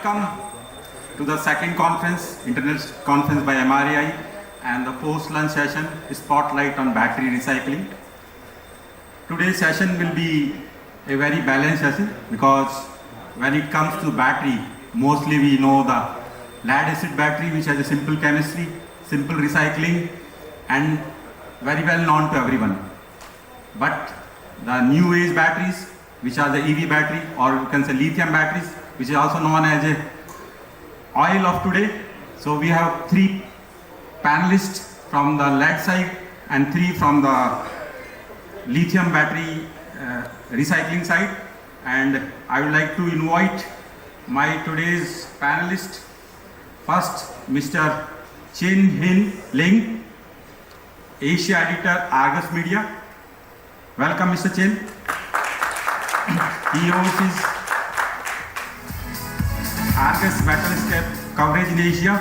welcome to the second conference, International Conference by MRAI, and the post-lunch session, Spotlight on Battery Recycling. Today's session will be a very balanced session because when it comes to battery, mostly we know the lead-acid battery, which has a simple chemistry, simple recycling, and very well known to everyone. But the new age batteries, which are the EV battery, or you can say lithium batteries, which is also known as a oil of today. So we have 3 panelists from the lead side and 3 from the lithium battery recycling side. And I would like to invite my today's panelist. First, Mr. Ling, Asia Editor, Argus Media. Welcome, Mr. Chen. He oversees Argus Metalscape coverage in Asia.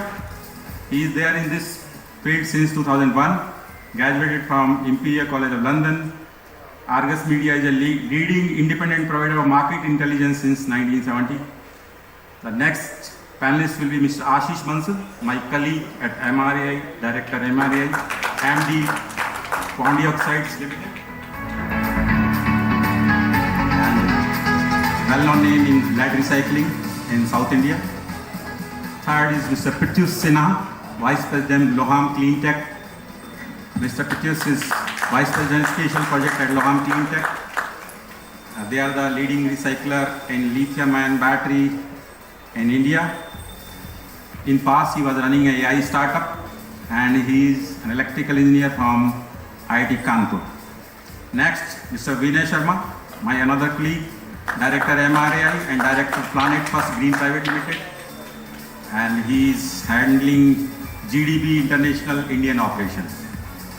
He is there in this field since 2001. Graduated from Imperial College of London. Argus Media is a leading independent provider of market intelligence since 1970. The next panelist will be Mr. Ashish, Bansal, my colleague at MRAI, Director MRAI, MD Pondy Oxides Limited, and well-known name in lead recycling in South India. Third is Mr. Pratyush Sinha, Vice President LOHUM Cleantech. Mr. Pratyush is Vice President Special Project at LOHUM Cleantech. They are the leading recycler in lithium-ion battery in India. In past, he was running an AI startup, and he is an electrical engineer from IIT Kanpur. Next, Mr. Vinay Sharma, my another colleague, Director MRAI and Director Planet First Green Private Limited, and he is handling GDB International Indian operations.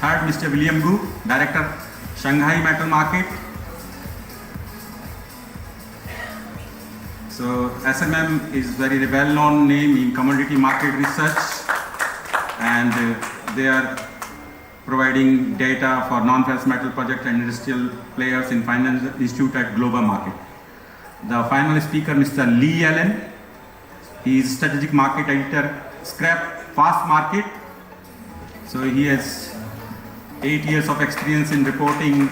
Third, Mr. William Gu, Director Shanghai Metal Market. So SMM is very well-known name in commodity market research, and they are providing data for non-ferrous metal project and industrial players in Finance Institute at global market. The final speaker, Mr. Ling, he is strategic market editor, Scrap Fastmarkets. So he has 8 years of experience in reporting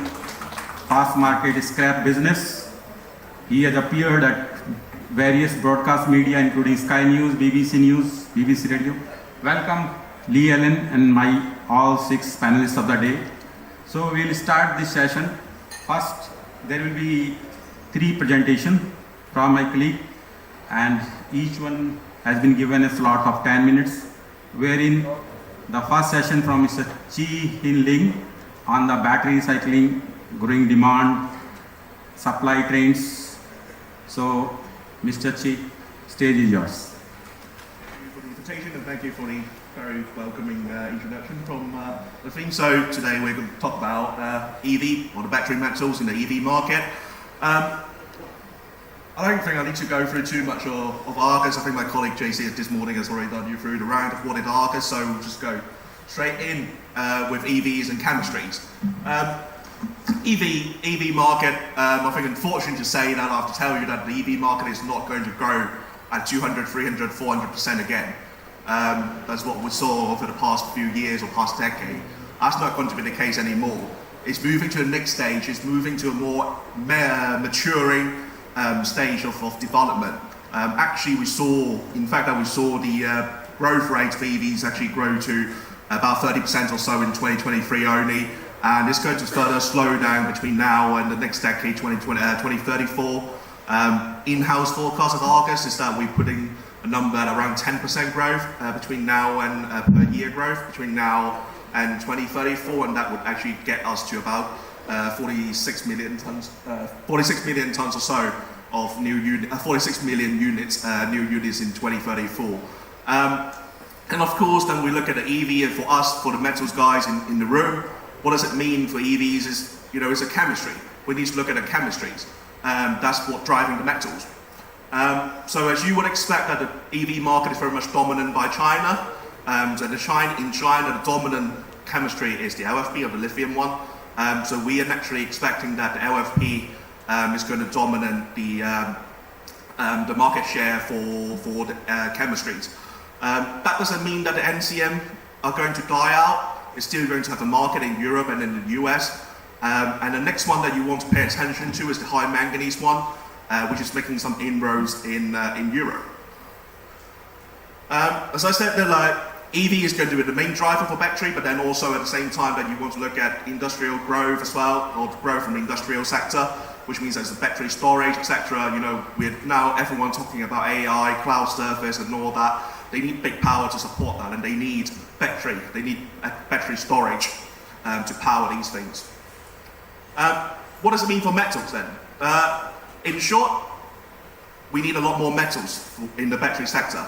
Fastmarkets scrap business. He has appeared at various broadcast media, including Sky News, BBC News, BBC Radio. Welcome, Ling and my all 6 panelists of the day. So we'll start this session. First, there will be 3 presentations from my colleague, and each one has been given a slot of 10 minutes, wherein the first session from Mr. Ling on the battery recycling, growing demand, supply trends. So, Mr. Chi, stage is yours. Thank you for the invitation, and thank you for the very welcoming introduction from the thing. So today we're going to talk about EV, or the battery metals in the EV market. I don't think I need to go through too much of Argus. I think my colleague JC this morning has already done you through the round of what is Argus, so we'll just go straight in with EVs and chemistries. EV market, I think unfortunate to say that I have to tell you that the EV market is not going to grow at 200, 300, 400% again. That's what we saw over the past few years or past decade. That's not going to be the case anymore. It's moving to the next stage. It's moving to a more maturing stage of development. Actually, we saw the growth rate for EVs actually grow to about 30% or so in 2023 only, and it's going to further slow down between now and the next decade, 2034. In-house forecast of Argus is that we're putting a number at around 10% growth between now and per year growth between now and 2034, and that would actually get us to about 46 million tons or so of new unit, 46 million units, new units in 2034. And of course, then we look at the EV, and for us, for the metals guys in the room, what does it mean for EVs? Is, it's a chemistry. We need to look at the chemistries. That's what driving the metals. So as you would expect, that the EV market is very much dominant by China. So in China, the dominant chemistry is the LFP, or the lithium one. So we are naturally expecting that the LFP is going to dominate the the market share for the chemistries. That doesn't mean that the NCM are going to die out. It's still going to have a market in Europe and in the US. And the next one that you want to pay attention to is the high manganese one, which is making some inroads in Europe. As I said, EV is going to be the main driver for battery, but then also at the same time that you want to look at industrial growth as well, or growth from the industrial sector, which means there's the battery storage, etc. You know, with now everyone talking about AI, cloud service, and all that. They need big power to support that, and they need battery. They need battery storage to power these things. What does it mean for metals then? In short, we need a lot more metals in the battery sector.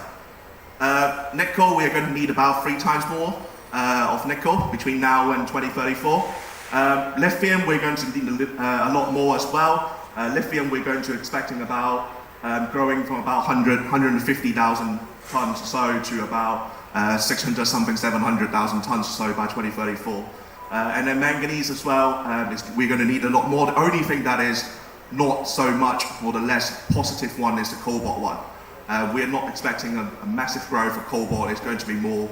Nickel, we are going to need about 3 times more of nickel between now and 2034. Lithium, we're going to need a lot more as well. Lithium, we're going to expecting about growing from about 150,000 tons or so to about 600 something, 700,000 tons or so by 2034. And then manganese as well, we're going to need a lot more. The only thing that is not so much, or the less positive one, is the cobalt one. We're not expecting a massive growth of cobalt. It's going to be more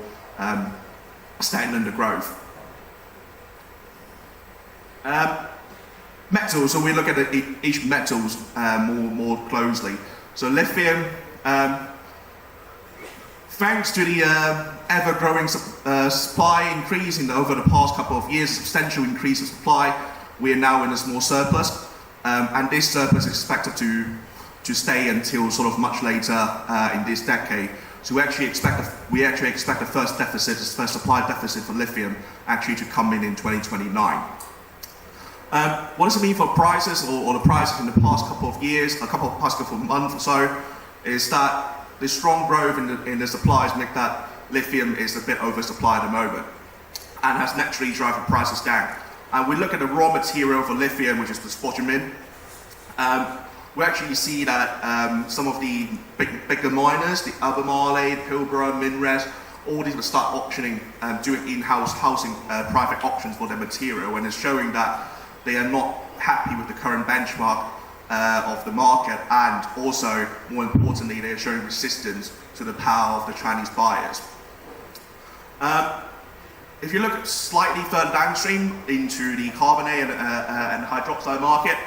stagnant growth. Metals, so we look at each metals more closely. So lithium, thanks to the ever-growing supply increase over the past couple of years, substantial increase of supply, we are now in a small surplus, and this surplus is expected to stay until sort of much later in this decade. So we actually expect the first supply deficit for lithium actually to come in 2029. What does it mean for prices or the prices in the past couple of years, past couple of months or so, is that the strong growth in the supplies make that lithium is a bit oversupplied at the moment and has naturally driven prices down. And we look at the raw material for lithium, which is the spodumene. We actually see that some of the bigger miners, the Albemarle, Pilbara, Minres, all these will start auctioning, doing in-house housing, private auctions for their material, and it's showing that they are not happy with the current benchmark of the market, and also, more importantly, they are showing resistance to the power of the Chinese buyers. If you look slightly further downstream into the carbonate and hydroxide market,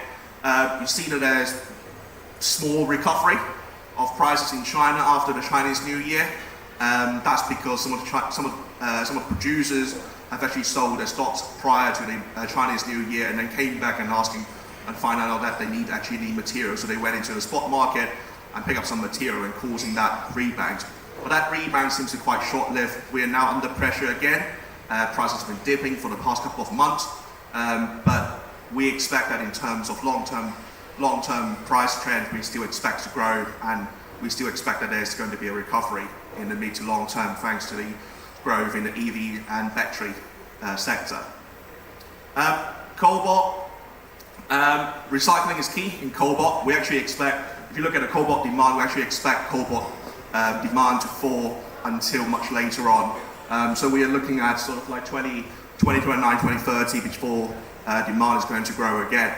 you see that there's small recovery of prices in China after the Chinese New Year. That's because some of the producers have actually sold their stocks prior to the Chinese New Year, and then came back and find out that they actually need material. So they went into the spot market and picked up some material, and causing that rebound. But that rebound seems to be quite short-lived. We are now under pressure again. Prices have been dipping for the past couple of months, but we expect that in terms of long-term price trend, we still expect to grow, and we still expect that there's going to be a recovery in the mid to long term thanks to the growth in the EV and battery sector. Cobalt, recycling is key in cobalt. We actually expect, if you look at the cobalt demand, we actually expect cobalt demand to fall until much later on. So we are looking at sort of like 2029, 2030 before demand is going to grow again.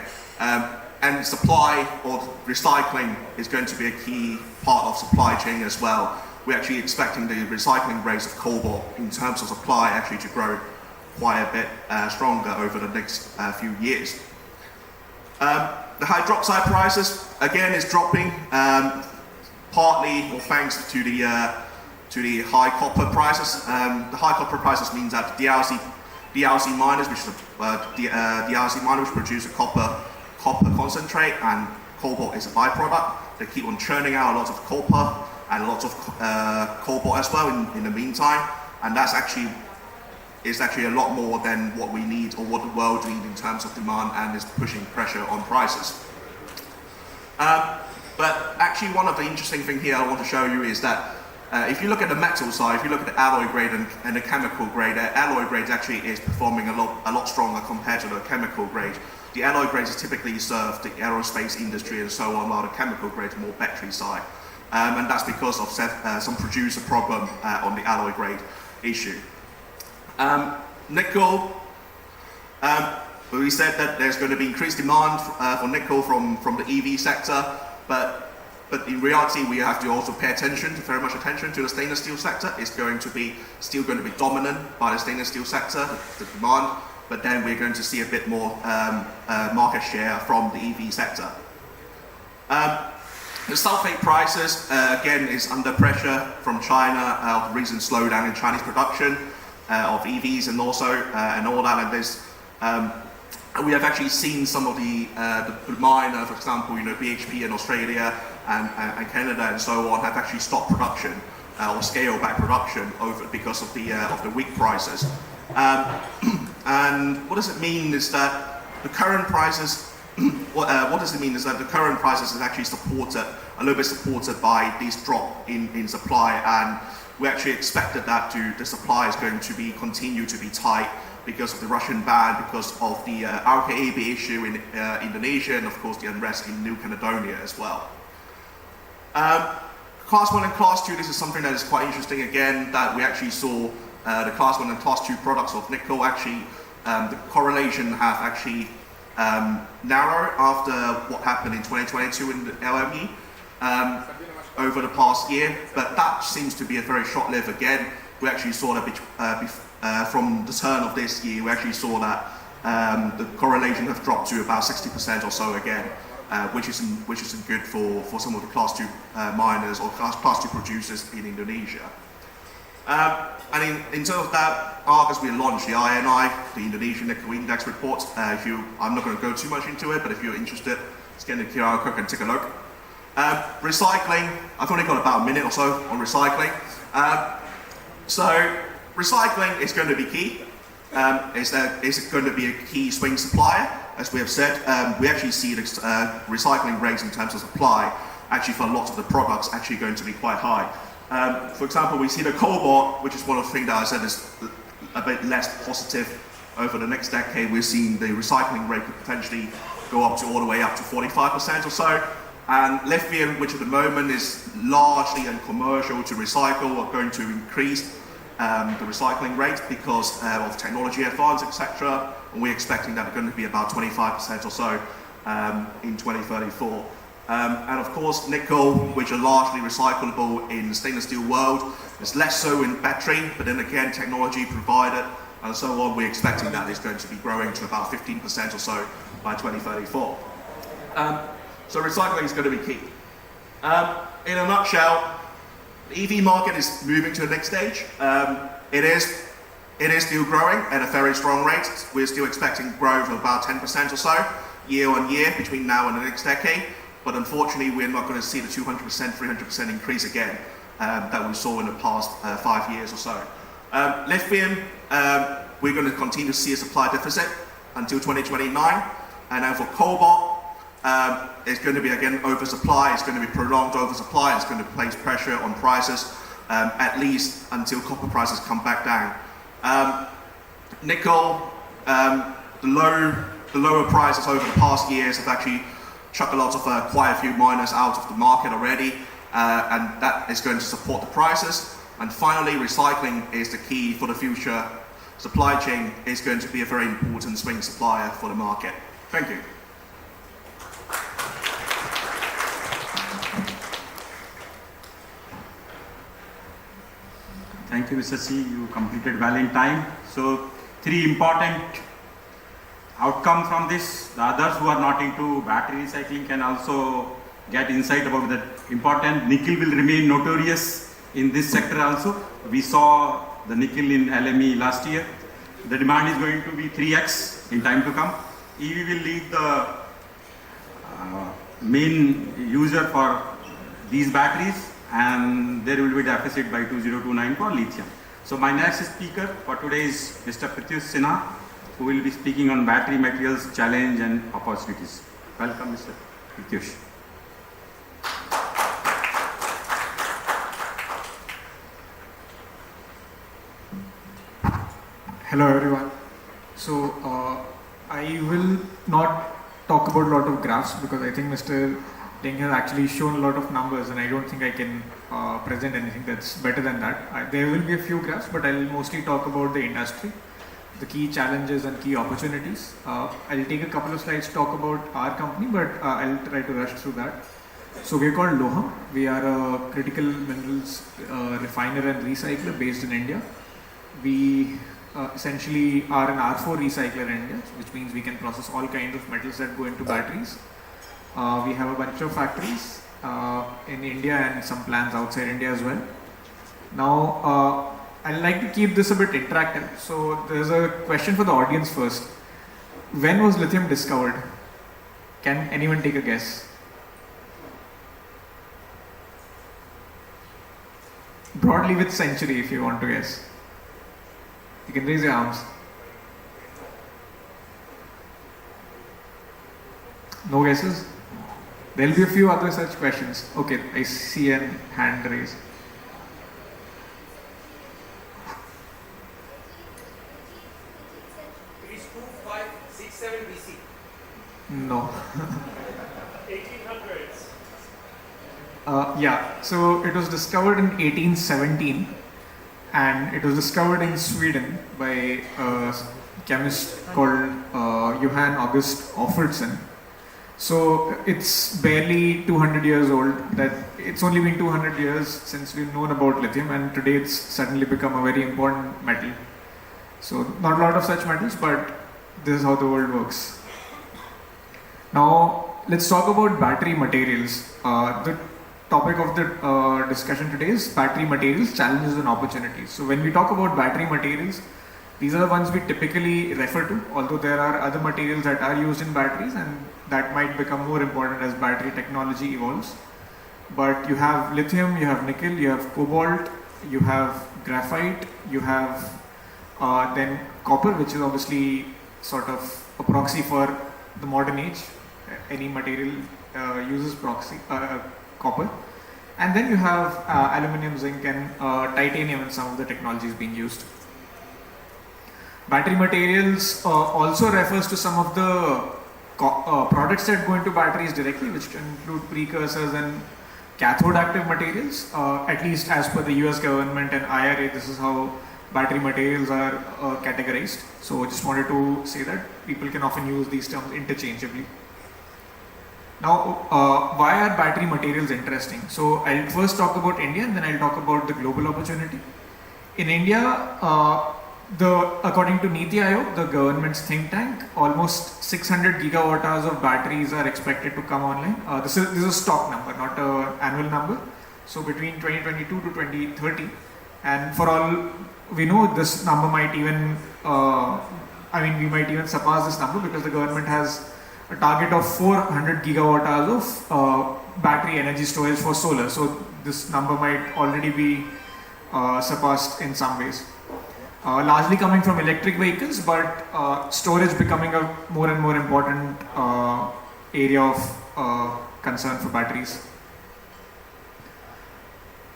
And supply or recycling is going to be a key part of supply chain as well. We're actually expecting the recycling rates of cobalt in terms of supply actually to grow quite a bit stronger over the next few years. The hydroxide prices again is dropping, partly or thanks to the high copper prices. The high copper prices means that DRC miners, which is DRC miners, which produce a copper concentrate, and cobalt is a byproduct. They keep on churning out a lot of copper and lots of cobalt as well in the meantime, and that's actually a lot more than what we need or what the world needs in terms of demand, and is pushing pressure on prices. But actually, one of the interesting things here I want to show you is that if you look at the metal side, if you look at the alloy grade and the chemical grade, the alloy grade actually is performing a lot stronger compared to the chemical grade. The alloy grades typically serve the aerospace industry and so on, while the chemical grade is more battery side. And that's because of some producer problem on the alloy grade issue. Nickel, we said that there's going to be increased demand for nickel from the EV sector, but But in reality, we have to also pay attention, very much attention to the stainless steel sector. It's still going to be dominant by the stainless steel sector, the demand. But then we're going to see a bit more market share from the EV sector. The sulfate prices, again, is under pressure from China, of the recent slowdown in Chinese production of EVs and also and all that. And there's we have actually seen some of the miner, for example, BHP in Australia and Canada and so on, have actually stopped production or scaled back production because of the weak prices. And what does it mean is that the current prices. What does it mean is that the current prices is actually a little bit supported by this drop in supply, and we actually expected that the supply is going to continue to be tight because of the Russian ban, because of the RKAB issue in Indonesia, and of course the unrest in New Caledonia as well. Class 1 and Class 2, this is something that is quite interesting again, that we actually saw the Class 1 and Class 2 products of nickel actually, the correlation have actually narrowed after what happened in 2022 in the LME over the past year, but that seems to be a very short-lived again. We actually saw that from the turn of this year, we actually saw that the correlation has dropped to about 60% or so again, which isn't good for some of the Class 2 miners or Class 2 producers in Indonesia. And in terms of that, August we launched the INI, the Indonesian Nickel Index report. I'm not going to go too much into it, but if you're interested, scan the QR code and take a look. Recycling, I've only got about a minute or so on recycling. So recycling is going to be key. It's going to be a key swing supplier, as we have said. We actually see the recycling rates in terms of supply, actually for a lot of the products, actually going to be quite high. For example, we see the cobalt, which is one of the things that I said is a bit less positive. Over the next decade, we're seeing the recycling rate could potentially go up to all the way up to 45% or so. And lithium, which at the moment is largely and commercial to recycle, are going to increase the recycling rate because of technology advance, etc. And we're expecting that it's going to be about 25% or so in 2034. And of course, nickel, which are largely recyclable in the stainless steel world, is less so in battery, but then again, technology provided and so on, we're expecting that it's going to be growing to about 15% or so by 2034. So recycling is going to be key. In a nutshell, the EV market is moving to the next stage. It is still growing at a very strong rate. We're still expecting growth of about 10% or so year on year between now and the next decade. But unfortunately, we're not going to see the 200%, 300% increase again that we saw in the past 5 years or so. Lithium, we're going to continue to see a supply deficit until 2029. And then for cobalt, it's going to be again oversupply. It's going to be prolonged oversupply. It's going to place pressure on prices at least until copper prices come back down. Nickel, the lower prices over the past years have actually chucked a lot of quite a few miners out of the market already, and that is going to support the prices. And finally, recycling is the key for the future. Supply chain is going to be a very important swing supplier for the market. Thank you. Thank you, Mr. C. You completed well in time. So, 3 important outcomes from this. The others who are not into battery recycling can also get insight about that important. Nickel will remain notorious in this sector also. We saw the nickel in LME last year. The demand is going to be 3x in time to come. EV will lead the main user for these batteries, and there will be deficit by 2029 for lithium. So my next speaker for today is Mr. Pratyush Sinha, who will be speaking on battery materials, challenge and opportunities. Welcome, Mr. Pratyush. Hello everyone. So I will not talk about a lot of graphs because I think Mr. Ling has actually shown a lot of numbers, and I don't think I can present anything that's better than that. There will be a few graphs, but I'll mostly talk about the industry, the key challenges and key opportunities. I'll take a couple of slides to talk about our company, but I'll try to rush through that. So we're called LOHUM. We are a critical minerals refiner and recycler based in India. We essentially are an R4 recycler in India, which means we can process all kinds of metals that go into batteries. We have a bunch of factories in India and some plants outside India as well. Now, I'd like to keep this a bit interactive. So there's a question for the audience first. When was lithium discovered? Can anyone take a guess? Broadly with century if you want to guess. You can raise your arms. No guesses? There'll be a few other such questions. Okay, I see a hand raised. It is 2567 BC. No. 1800s. Yeah, so it was discovered in 1817 and it was discovered in Sweden by a chemist called Johann August Offertson. So it's barely 200 years old. That it's only been 200 years since we've known about lithium, and today it's suddenly become a very important metal. So not a lot of such metals, but this is how the world works. Now let's talk about battery materials. The topic of the discussion today is battery materials, challenges and opportunities. So when we talk about battery materials, these are the ones we typically refer to, although there are other materials that are used in batteries and that might become more important as battery technology evolves. But you have lithium, you have nickel, you have cobalt, you have graphite, you have then copper, which is obviously sort of a proxy for the modern age. Any material uses copper. And then you have aluminum, zinc and titanium in some of the technologies being used. Battery materials also refers to some of the products that go into batteries directly, which can include precursors and cathode active materials. At least as per the US government and IRA, this is how battery materials are categorized. So just wanted to say that people can often use these terms interchangeably. Now, why are battery materials interesting? So I'll first talk about India and then I'll talk about the global opportunity. In India, according to Niti Aayog, the government's think tank, almost 600 gigawatt hours of batteries are expected to come online. This is a stock number, not an annual number. So between 2022 to 2030, and for all we know, this number might even, we might even surpass this number because the government has a target of 400 gigawatt hours of battery energy storage for solar. So this number might already be surpassed in some ways. Largely coming from electric vehicles, but storage becoming a more and more important area of concern for batteries.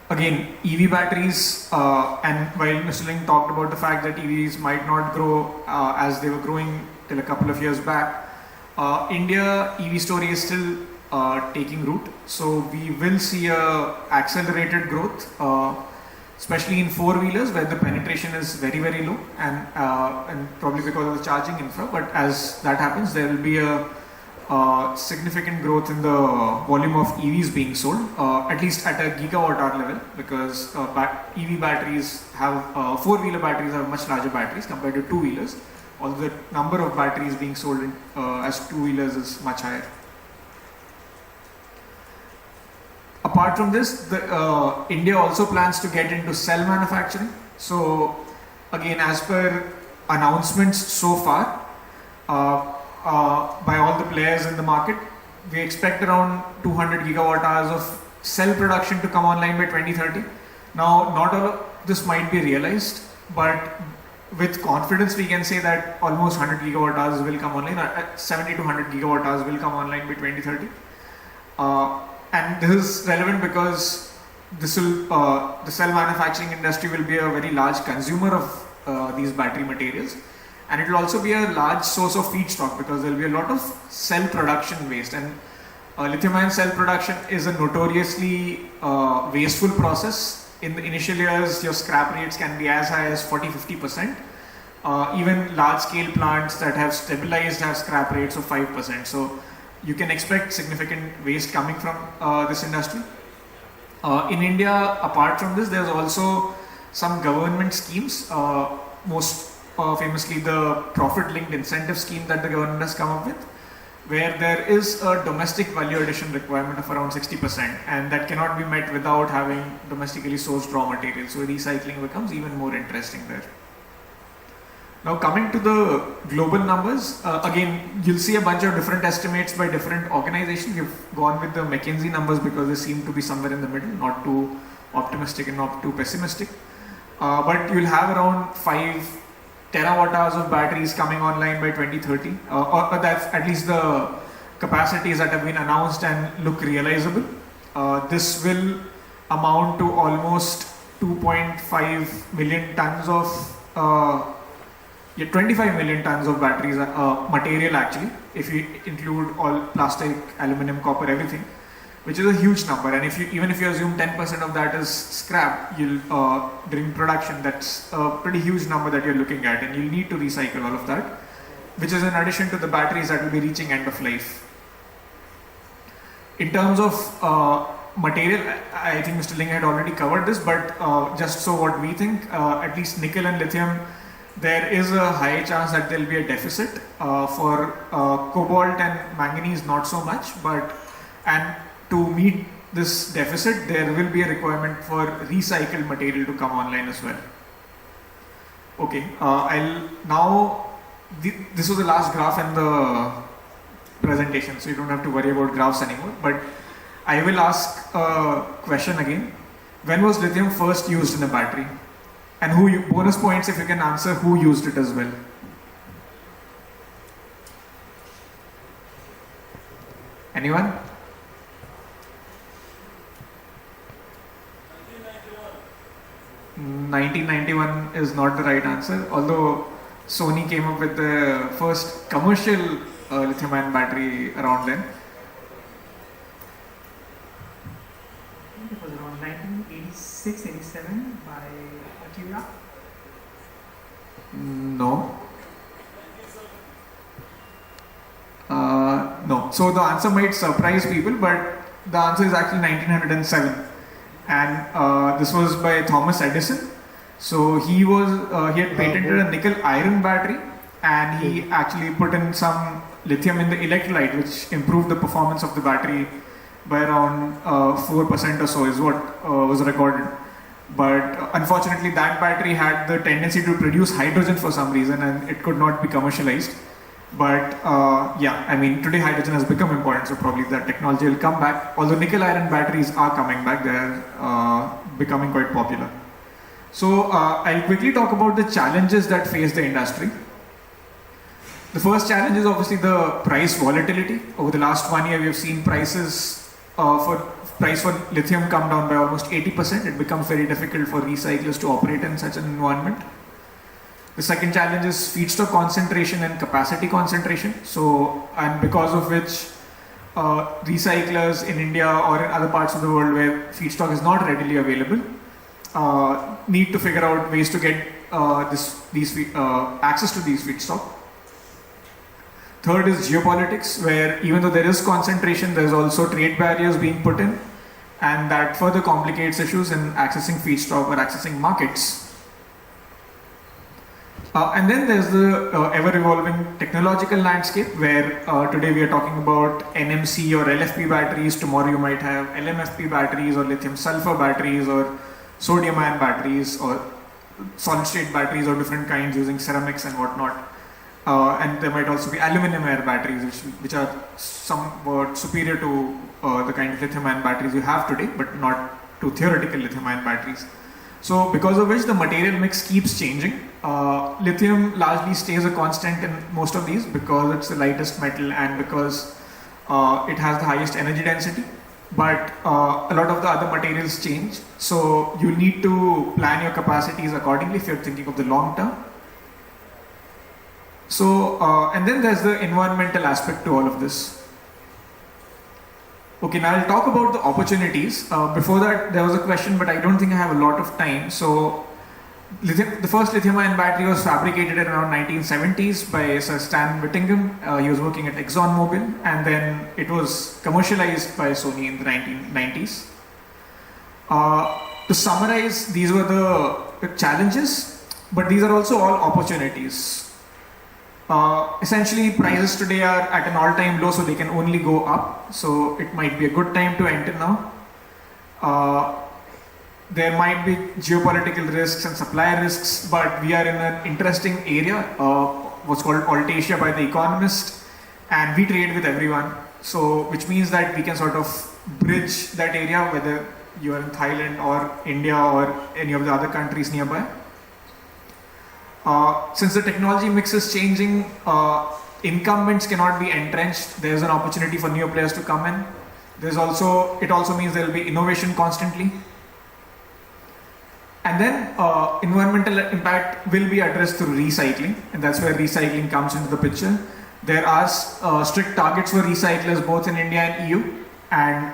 Again, EV batteries, and while Mr. Ling talked about the fact that EVs might not grow as they were growing till a couple of years back, India EV story is still taking root. So we will see a accelerated growth, especially in four-wheelers where the penetration is very, very low and probably because of the charging infra. But as that happens, there will be a significant growth in the volume of EVs being sold, at least at a gigawatt hour level, because EV batteries have, four-wheeler batteries have much larger batteries compared to two-wheelers, although the number of batteries being sold as two-wheelers is much higher. Apart from this, India also plans to get into cell manufacturing. So again, as per announcements so far by all the players in the market, we expect around 200 gigawatt hours of cell production to come online by 2030. Now, not all of this might be realized, but with confidence we can say that almost 100 gigawatt hours will come online, 70 to 100 gigawatt hours will come online by 2030. And this is relevant because this will, the cell manufacturing industry will be a very large consumer of these battery materials, and it will also be a large source of feedstock because there will be a lot of cell production waste, and lithium-ion cell production is a notoriously wasteful process. In the initial years, your scrap rates can be as high as 40-50%. Even large-scale plants that have stabilized have scrap rates of 5%. So you can expect significant waste coming from this industry. In India, apart from this, there's also some government schemes, most famously the profit-linked incentive scheme that the government has come up with, where there is a domestic value addition requirement of around 60%, and that cannot be met without having domestically sourced raw materials. So recycling becomes even more interesting there. Now coming to the global numbers, again, you'll see a bunch of different estimates by different organizations. We've gone with the McKinsey numbers because they seem to be somewhere in the middle, not too optimistic and not too pessimistic. But you'll have around 5 terawatt hours of batteries coming online by 2030, or that's at least the capacities that have been announced and look realizable. This will amount to almost 2.5 million tons of 25 million tons of batteries, material actually, if you include all plastic, aluminum, copper, everything, which is a huge number. And even if you assume 10% of that is scrap, during production, that's a pretty huge number that you're looking at, and you'll need to recycle all of that, which is in addition to the batteries that will be reaching end of life. In terms of material, I think Mr. Ling had already covered this, but just so what we think, at least nickel and lithium, there is a high chance that there will be a deficit. For cobalt and manganese, not so much, and to meet this deficit, there will be a requirement for recycled material to come online as well. Okay, this was the last graph in the presentation, so you don't have to worry about graphs anymore, but I will ask a question again. When was lithium first used in a battery? And bonus points if you can answer who used it as well. Anyone? 1991 is not the right answer, although Sony came up with the first commercial lithium-ion battery around then. It was around 1986-87 by Akira. No. No. So the answer might surprise people, but the answer is actually 1907. And this was by Thomas Edison. So he had patented a nickel iron battery, and he actually put in some lithium in the electrolyte, which improved the performance of the battery by around 4% or so is what was recorded. But unfortunately that battery had the tendency to produce hydrogen for some reason, and it could not be commercialized. But yeah, I mean, today hydrogen has become important, so probably that technology will come back. Although nickel iron batteries are coming back, they're becoming quite popular. So I'll quickly talk about the challenges that face the industry. The first challenge is obviously the price volatility. Over the last 1 year, we have seen prices for lithium come down by almost 80%. It becomes very difficult for recyclers to operate in such an environment. The second challenge is feedstock concentration and capacity concentration. So, and because of which recyclers in India or in other parts of the world where feedstock is not readily available need to figure out ways to get access to these feedstock. Third is geopolitics, where even though there is concentration, there's also trade barriers being put in, and that further complicates issues in accessing feedstock or accessing markets. And then there's the ever-evolving technological landscape, where today we are talking about NMC or LFP batteries. Tomorrow you might have LMFP batteries or lithium-sulfur batteries or sodium-ion batteries or solid-state batteries of different kinds using ceramics and whatnot. And there might also be aluminum-air batteries, which are somewhat superior to the kind of lithium-ion batteries you have today, but not to theoretical lithium-ion batteries. So because of which the material mix keeps changing. Lithium largely stays a constant in most of these because it's the lightest metal and because it has the highest energy density. But a lot of the other materials change. So you need to plan your capacities accordingly if you're thinking of the long term. So, and then there's the environmental aspect to all of this. Okay, now I'll talk about the opportunities. Before that, there was a question, but I don't think I have a lot of time. So, the first lithium-ion battery was fabricated in around 1970s by Sir Stan Whittingham. He was working at ExxonMobil, and then it was commercialized by Sony in the 1990s. To summarize, these were the challenges, but these are also all opportunities. Essentially, prices today are at an all-time low, so they can only go up. So it might be a good time to enter now. There might be geopolitical risks and supply risks, but we are in an interesting area, what's called Altasia by The Economist, and we trade with everyone. So, which means that we can sort of bridge that area, whether you are in Thailand or India or any of the other countries nearby. Since the technology mix is changing, incumbents cannot be entrenched. There's an opportunity for new players to come in. It also means there will be innovation constantly. And then environmental impact will be addressed through recycling, and that's where recycling comes into the picture. There are strict targets for recyclers both in India and EU, and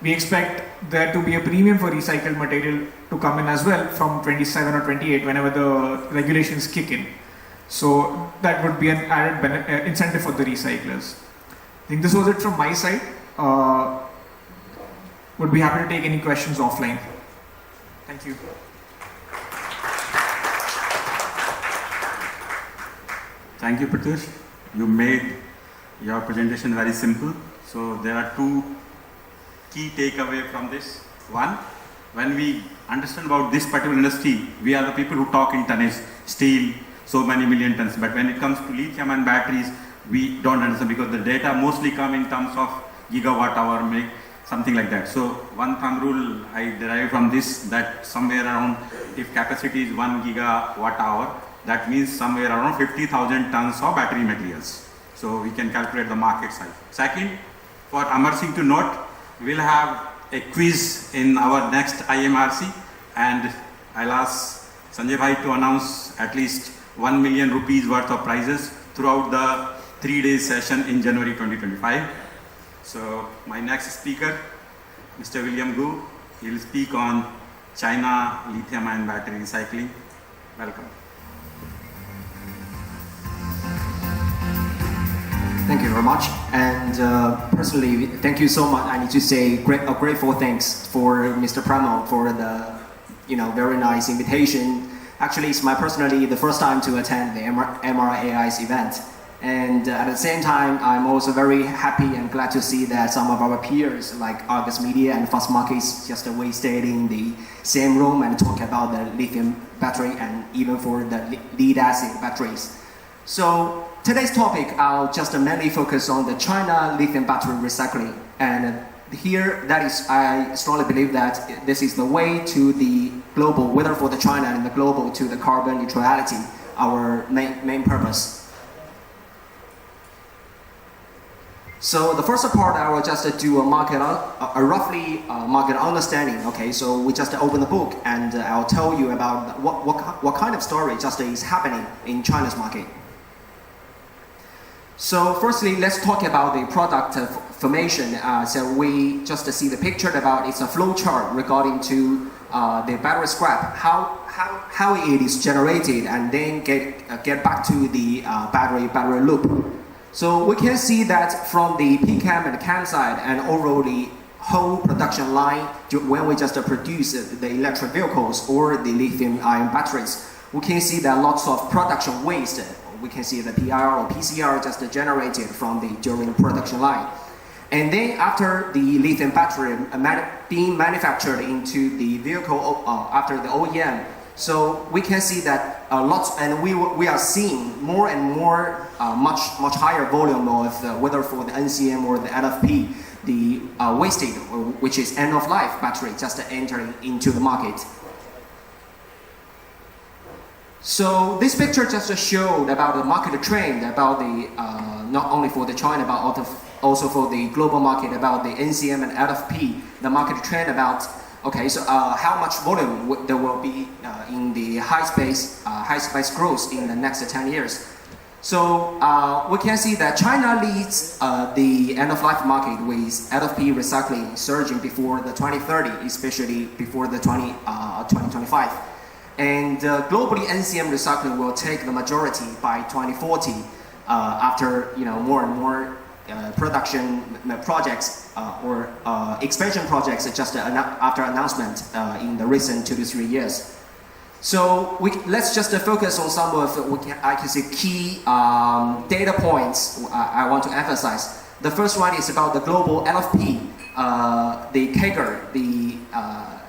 we expect there to be a premium for recycled material to come in as well from 27 or 28 whenever the regulations kick in. So that would be an added incentive for the recyclers. I think this was it from my side. Would be happy to take any questions offline. Thank you. Thank you, Pratyush. You made your presentation very simple. So there are two key takeaways from this. One, when we understand about this particular industry, we are the people who talk in tonnage, steel, so many million tons. But when it comes to lithium-ion batteries, we don't understand because the data mostly come in terms of gigawatt hour, something like that. So one thumb rule I derive from this, that somewhere around, if capacity is 1 gigawatt hour, that means somewhere around 50,000 tons of battery materials. So we can calculate the market size. Second, for immersing to note, we'll have a quiz in our next IMRC, and I'll ask Sanjay Bhai to announce at least 1 million rupees worth of prizes throughout the 3-day session in January 2025. So my next speaker, Mr. William Gu, he will speak on China lithium-ion battery recycling. Welcome. Thank you very much. And personally, thank you so much. I need to say a grateful thanks for Mr. Pramo for the very nice invitation. Actually, it's personally the first time to attend the MRAI's event. And at the same time, I'm also very happy and glad to see that some of our peers like Argus Media and Fastmarkets just stayed in the same room and talk about the lithium battery and even for the lead acid batteries. So today's topic, I'll just mainly focus on the China lithium battery recycling. And here, I strongly believe that this is the way to the global, whether for the China and the global, to the carbon neutrality, our main purpose. So the first part, I will just do a roughly market understanding. Okay, so we just open the book and I'll tell you about what kind of story just is happening in China's market. So firstly, let's talk about the product formation. So we just see the picture about it's a flow chart regarding to the battery scrap, how it is generated and then get back to the battery loop. So we can see that from the PCAM and the CAM side and overall the whole production line, when we just produce the electric vehicles or the lithium-ion batteries, we can see that lots of production waste. We can see the PR or PCR just generated during the production line. And then after the lithium battery being manufactured into the vehicle after the OEM, so we can see that we are seeing more and more much higher volume of whether for the NCM or the LFP, the wasted, which is end of life battery, just entering into the market. So this picture just showed about the market trend about the not only for the China but also for the global market about the NCM and LFP, the market trend about. Okay, so how much volume there will be in the high space growth in the next 10 years? So we can see that China leads the end-of-life market with LFP recycling surging before the 2030, especially before the 2025. And globally, NCM recycling will take the majority by 2040 after more and more production projects or expansion projects just after announcement in the recent 2 to 3 years. So let's just focus on some of I can say key data points I want to emphasize. The first one is about the global LFP, the CAGR, the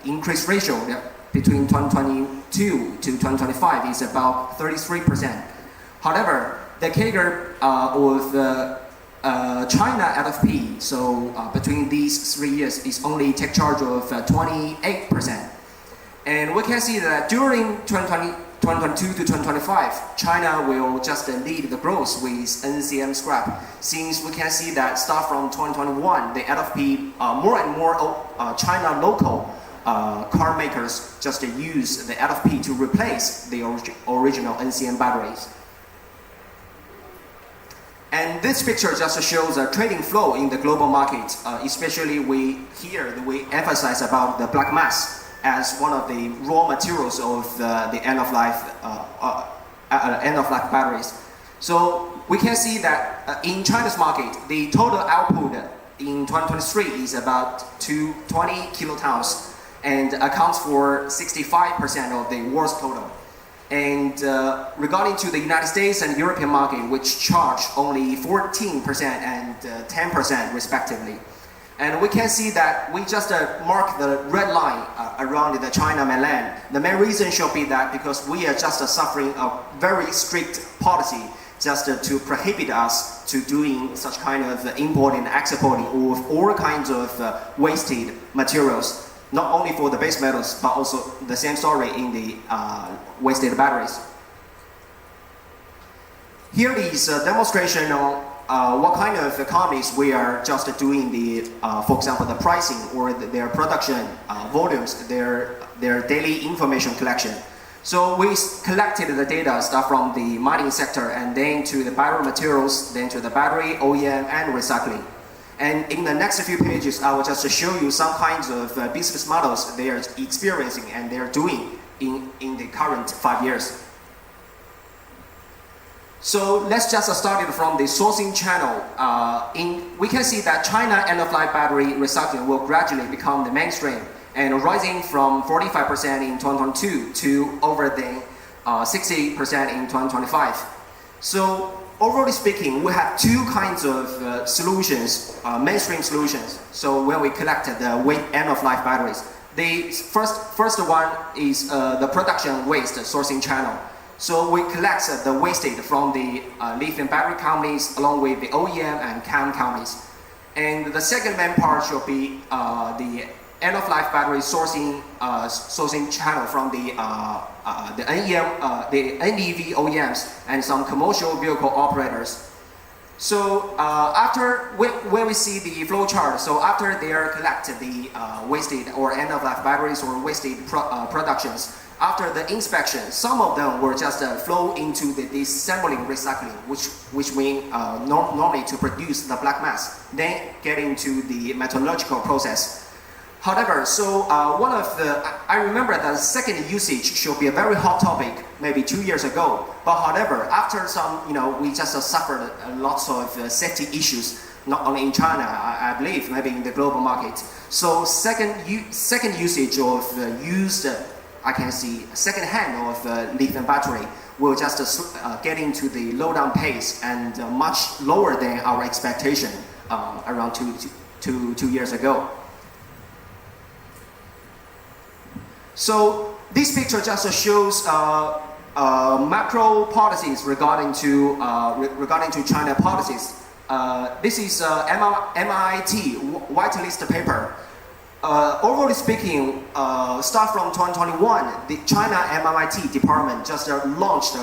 increase ratio between 2022 to 2025 is about 33%. However, the CAGR of China LFP, so between these 3 years, is only take charge of 28%. And we can see that during 2022 to 2025, China will just lead the growth with NCM scrap. Since we can see that start from 2021, the LFP, more and more China local car makers just use the LFP to replace the original NCM batteries. And this picture just shows a trading flow in the global market, especially we emphasize about the black mass as one of the raw materials of the end-of-life batteries. So we can see that in China's market, the total output in 2023 is about 220 kilotons and accounts for 65% of the world's total. And regarding to the United States and European market, which charge only 14% and 10% respectively. And we can see that we just mark the red line around the China mainland. The main reason should be that because we are just suffering a very strict policy just to prohibit us to doing such kind of importing and exporting of all kinds of wasted materials, not only for the base metals, but also the same story in the wasted batteries. Here is a demonstration on what kind of companies we are just doing for example, the pricing or their production volumes, their daily information collection. So we collected the data start from the mining sector and then to the biomaterials, then to the battery, OEM, and recycling. And in the next few pages, I will just show you some kinds of business models they are experiencing and they are doing in the current 5 years. So let's just start it from the sourcing channel. We can see that China end-of-life battery recycling will gradually become the mainstream and rising from 45% in 2022 to over 60% in 2025. So overall speaking, we have two kinds of solutions, mainstream solutions. So when we collect the end-of-life batteries, the first one is the production waste sourcing channel. So we collect the wasted from the lithium battery companies along with the OEM and CAM companies. And the second main part should be the end-of-life battery sourcing channel from the NEV OEMs and some commercial vehicle operators. So when we see the flow chart, so after they are collected the wasted or end-of-life batteries or wasted productions, after the inspection, some of them will just flow into the disassembling recycling, which means normally to produce the black mass, then get into the metallurgical process. However, so I remember that the second usage should be a very hot topic maybe 2 years ago. But however, after some, we just suffered lots of safety issues, not only in China, I believe, maybe in the global market. So second usage of used, I can see second hand of lithium battery will just get into the low down pace and much lower than our expectation around two years ago. So this picture just shows macro policies regarding to China policies. This is MRAI whitelist paper. Overall speaking, start from 2021, the China MRAI department just launched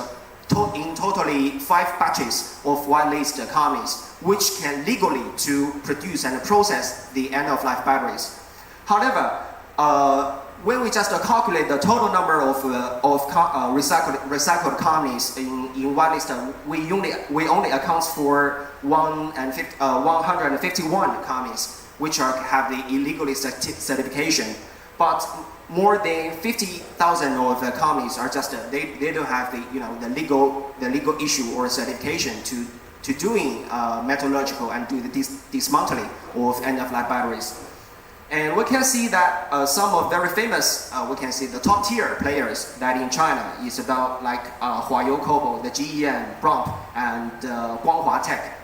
in totally 5 batches of whitelist companies, which can legally to produce and process the end-of-life batteries. However, when we just calculate the total number of recycled companies in whitelist, we only account for 151 companies which have the illegally certification. but more than 50,000 of the companies are just they don't have the legal issue or certification to doing metallurgical and do the dismantling of end-of-life batteries. And we can see that some of very famous, we can see the top tier players that in China is about like Huayou Cobalt, the GEM, Bromp, and Guanghua Tech.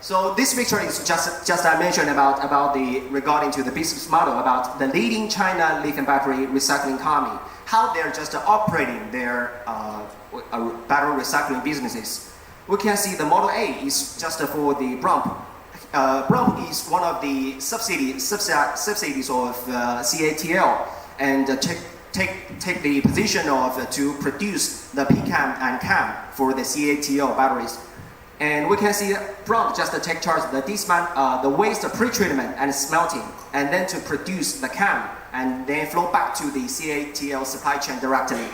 So this picture is just I mentioned about the regarding to the business model about the leading China lithium battery recycling company, how they're just operating their battery recycling businesses. We can see the Model A is just for the Bromp. Bromp is one of the subsidies of CATL and take the position of to produce the PCAM and CAM for the CATL batteries. And we can see Bromp just take charge of the waste pre-treatment and smelting, and then to produce the CAM and then flow back to the CATL supply chain directly.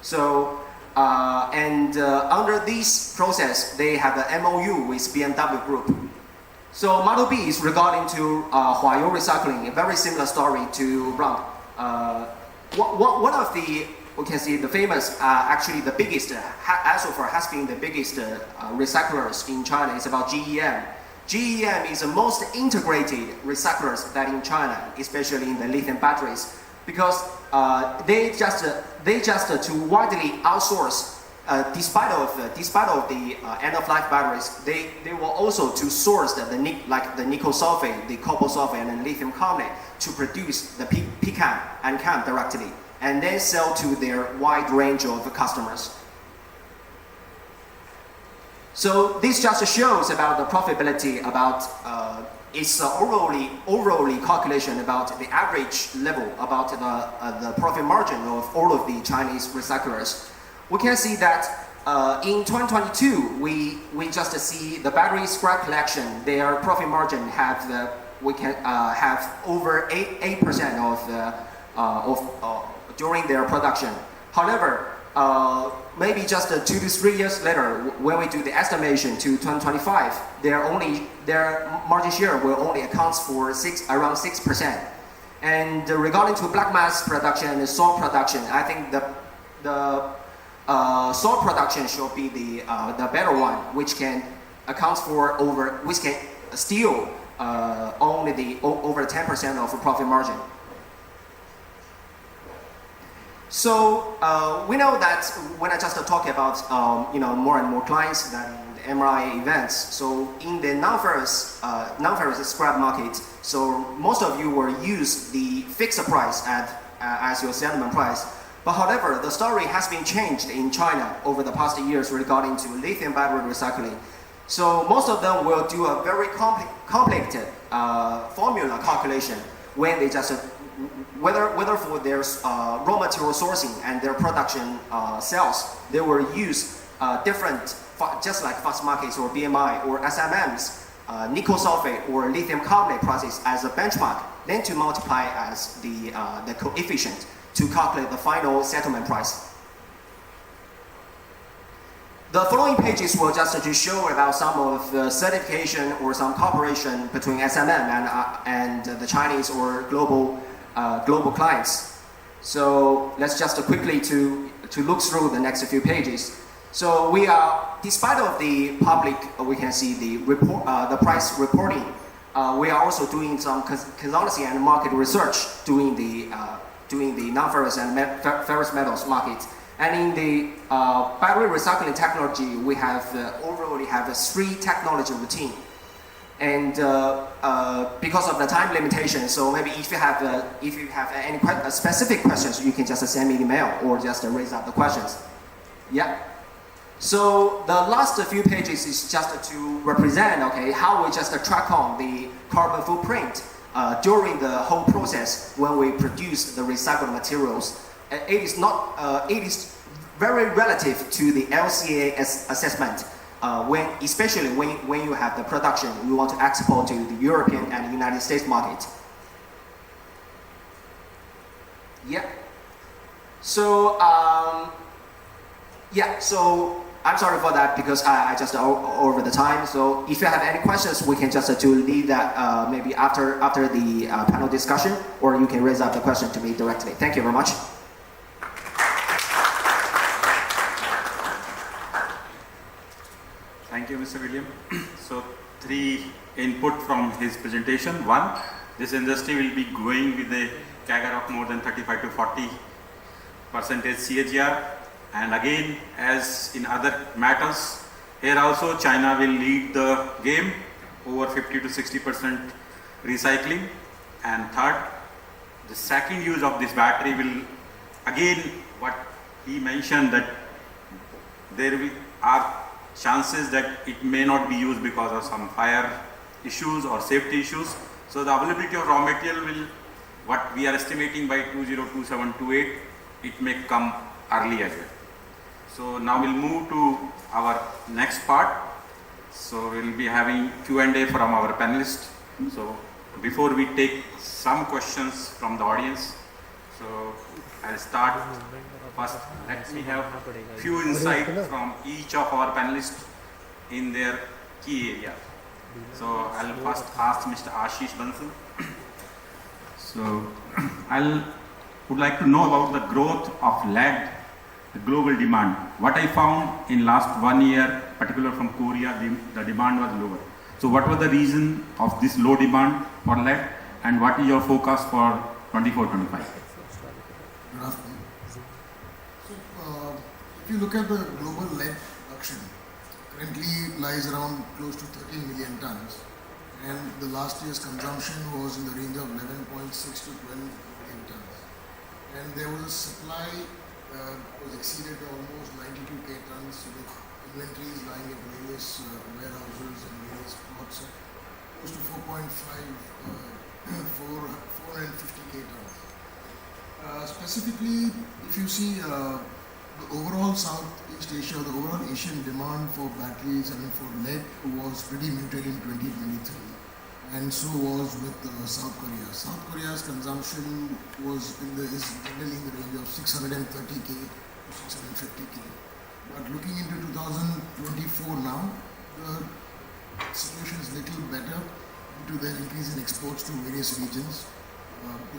So under this process, they have an MOU with BMW Group. So Model B is regarding to Huayou Recycling, a very similar story to Bromp. One of the, we can see the famous, actually the biggest, as so far has been the biggest recyclers in China is about GEM. GEM is the most integrated recyclers that in China, especially in the lithium batteries, because they just to widely outsource. Despite of the end-of-life batteries, they will also to source the nickel sulfate, the cobalt sulfate, and lithium carbonate to produce the PCAM and CAM directly, and then sell to their wide range of customers. So this just shows about the profitability, about it's overall calculation about the average level, about the profit margin of all of the Chinese recyclers. We can see that in 2022, we just see the battery scrap collection. Their profit margin have have over 8% of during their production. However, maybe just 2 to 3 years later, when we do the estimation to 2025, their margin share will only account for around 6%. And regarding to black mass production and salt production, I think the salt production should be the better one, which can account for which can steal only over 10% of profit margin. So we know that when I just talk about more and more clients that in the MRAI events. So in the non-ferrous scrap market, so most of you will use the fixed price as your settlement price. But however, the story has been changed in China over the past years regarding to lithium battery recycling. So most of them will do a very complicated formula calculation when they just whether for their raw material sourcing and their production sales, they will use different, just like Fastmarkets or BMI or SMMs, nickel sulfate or lithium carbonate prices as a benchmark, then to multiply as the coefficient to calculate the final settlement price. The following pages will just to show about some of the certification or some cooperation between SMM and the Chinese or global clients. So let's just quickly to look through the next few pages. So we are, despite of the public, we can see the report, the price reporting. We are also doing some consultancy and market research doing the non-ferrous and ferrous metals market. And in the battery recycling technology, we have overall have a 3 technology routine. And because of the time limitation, so maybe if you have any specific questions, you can just send me an email or just raise up the questions. Yeah. So the last few pages is just to represent, okay, how we just track on the carbon footprint during the whole process when we produce the recycled materials. It is very relative to the LCA assessment. Especially when you have the production, you want to export to the European and United States market. Yeah. So I'm sorry for that because I just over the time. So if you have any questions, we can just leave that maybe after the panel discussion, or you can raise up the question to me directly. Thank you very much. Thank you, Mr. William. So 3 input from his presentation. 1, this industry will be growing with a CAGR of more than 35 to 40% CAGR. And again, as in other matters, here also China will lead the game, over 50 to 60% recycling. And third, the second use of this battery will, again, what he mentioned, that there are chances that it may not be used because of some fire issues or safety issues. So the availability of raw material will, what we are estimating by 2027-28, it may come early as well. So now we'll move to our next part. So we'll be having Q&A from our panelists. So before we take some questions from the audience, so I'll start first. Let me have few insights from each of our panelists in their key area. So I'll first ask Mr. Ashish Bansal. So would like to know about the growth of lead, the global demand. What I found in last 1 year, particularly from Korea, the demand was lower. So what was the reason of this low demand for lead, and what is your forecast for 24-25? Good afternoon. So, if you look at the global lead production, currently lies around close to 13 million tons, and the last year's consumption was in the range of 11.6 to 12 million tons. And there was a supply was exceeded to almost 92k tons, with inventories lying at various warehouses and various ports, close to 450k tons. Specifically, if you see the overall Southeast Asia, the overall Asian demand for batteries, for lead was pretty muted in 2023, and so was with South Korea. South Korea's consumption is generally in the range of 630k to 650k. But looking into 2024 now, the situation is little better due to the increase in exports to various regions,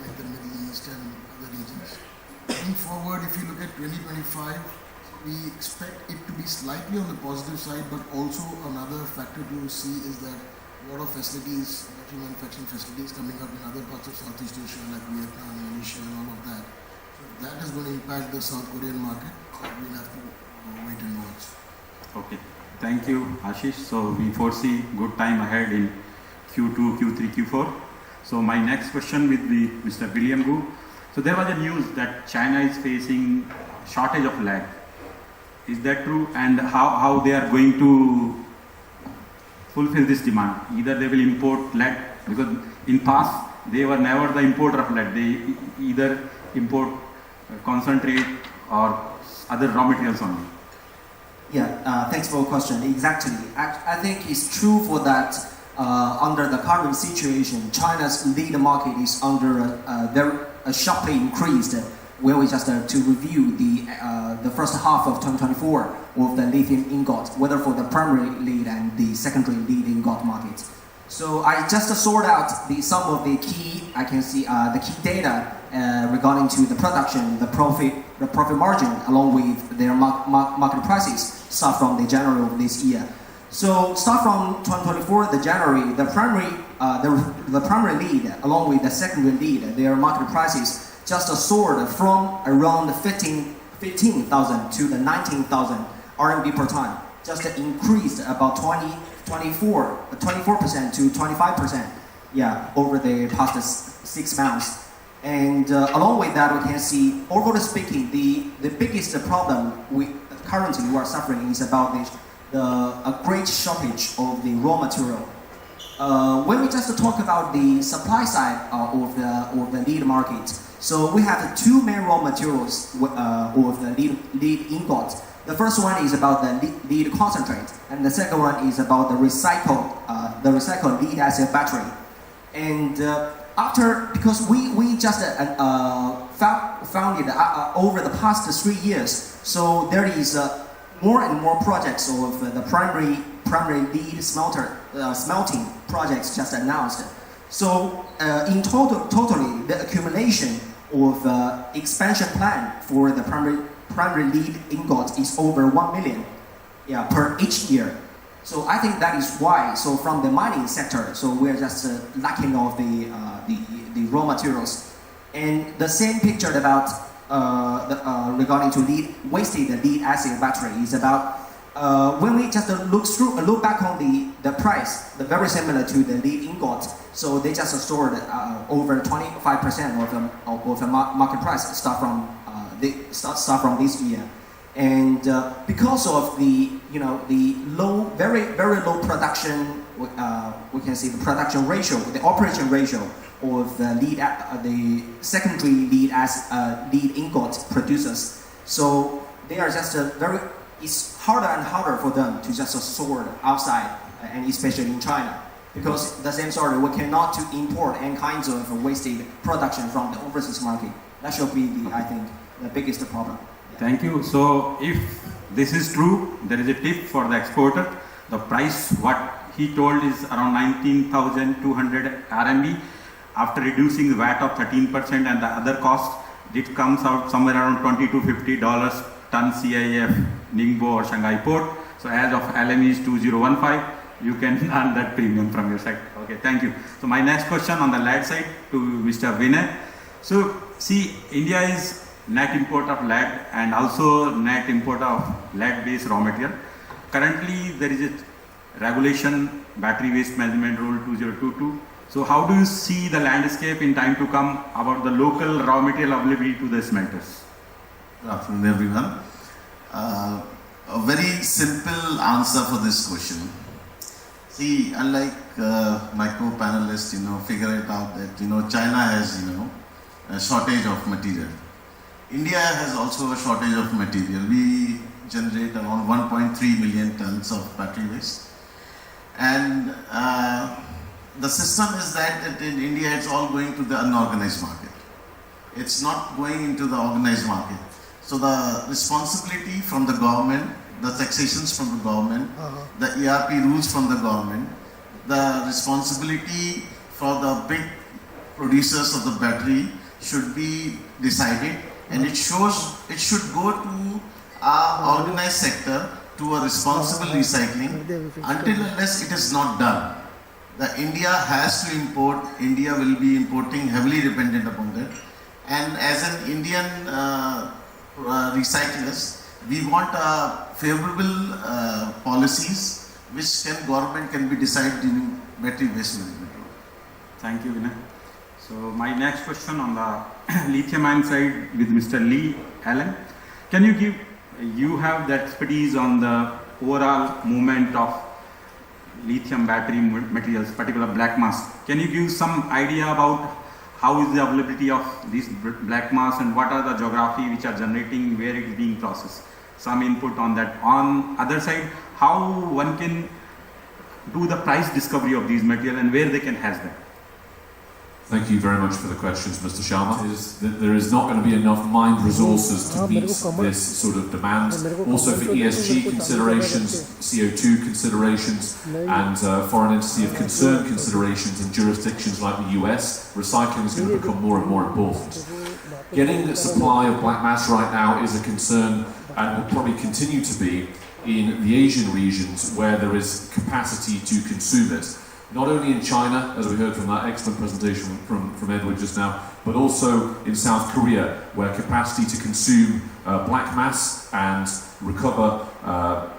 like the Middle East and other regions. Going forward, if you look at 2025, we expect it to be slightly on the positive side, but also another factor to see is that a lot of facilities, battery manufacturing facilities coming up in other parts of Southeast Asia, like Vietnam, Indonesia, and all of that. So that is going to impact the South Korean market. So we'll have to wait and watch. Okay, thank you, Ashish. So we foresee good time ahead in Q2, Q3, Q4. So my next question will be Mr. William Gu. So there was a news that China is facing shortage of lead. Is that true? And how they are going to fulfill this demand? Either they will import lead, because in past they were never the importer of lead. They either import concentrate or other raw materials only. Yeah, thanks for the question. Exactly. I think it's true for that. Under the current situation, China's lead market is under sharply increased. When we just to review the first half of 2024 of the lithium ingot, whether for the primary lead and the secondary lead ingot market. So I just sort out some of the key, I can see the key data regarding to the production, the profit margin, along with their market prices, start from the January of this year. So start from 2024, the January, the primary lead, along with the secondary lead, their market prices just soared from around 15,000 to the 19,000 RMB per ton, just increased about 24% to 25%, over the past 6 months. And along with that, we can see, overall speaking, the biggest problem we currently are suffering is about a great shortage of the raw material. When we just talk about the supply side of the lead market, so we have 2 main raw materials of the lead ingot. The first one is about the lead concentrate, and the second one is about the recycled lead acid battery. And because we just found it over the past 3 years, so there is more and more projects of the primary lead smelting projects just announced. So in totally, the accumulation of expansion plan for the primary lead ingot is over 1 million, per each year. So I think that is why. So from the mining sector, so we're just lacking of the raw materials, and the same picture about regarding to wasted lead acid battery is about when we just look back on the price, very similar to the lead ingot. So they just stored over 25% of the market price start from this year, and because of the low, very low production, we can see the production ratio, the operation ratio of the secondary lead ingot producers. So they are just it's harder and harder for them to just sort outside, and especially in China, because the same story, we cannot to import any kinds of wasted production from the overseas market. That should be I think the biggest problem. Thank you. So if this is true, there is a tip for the exporter. The price, what he told, is around 19,200 RMB. After reducing the VAT of 13% and the other costs, it comes out somewhere around $20 to $50 ton CIF, Ningbo or Shanghai port. So as of LME is 2015, you can earn that premium from your side. Okay, thank you. So my next question on the lead side to Mr. Vinay. So see, India is net import of lead and also net import of lead-based raw material. Currently, there is a regulation, Battery Waste Management Rule 2022. So how do you see the landscape in time to come about the local raw material availability to the smelters? Good afternoon, everyone. A very simple answer for this question. See, unlike my co-panelists, figure it out that, China has, a shortage of material. India has also a shortage of material. We generate around 1.3 million tons of battery waste. And the system is that in India it's all going to the unorganized market. It's not going into the organized market. So the responsibility from the government, the taxations from the government, the ERP rules from the government, the responsibility for the big producers of the battery should be decided, and it should go to our organized sector, to a responsible recycling. Until unless it is not done, India has to import. India will be importing, heavily dependent upon that. And as an Indian recyclers, we want favorable policies which government can be decided in battery waste management. Thank you, Vinay. So my next question on the lithium-ion side with Mr. Lee Allen. Can you have the expertise on the overall movement of lithium battery materials, particular black mass. Can you give some idea about how is the availability of this black mass and what are the geography which are generating, where it is being processed? Some input on that. On other side, how one can do the price discovery of these materials and where they can has them? Thank you very much for the questions, Mr. Sharma. There is not going to be enough mined resources to meet this sort of demand. Also for ESG considerations, CO2 considerations, and foreign entity of concern considerations in jurisdictions like the US, recycling is going to become more and more important. Getting the supply of black mass right now is a concern and will probably continue to be in the Asian regions where there is capacity to consume it. Not only in China, as we heard from that excellent presentation from Edward just now, but also in South Korea, where capacity to consume black mass and recover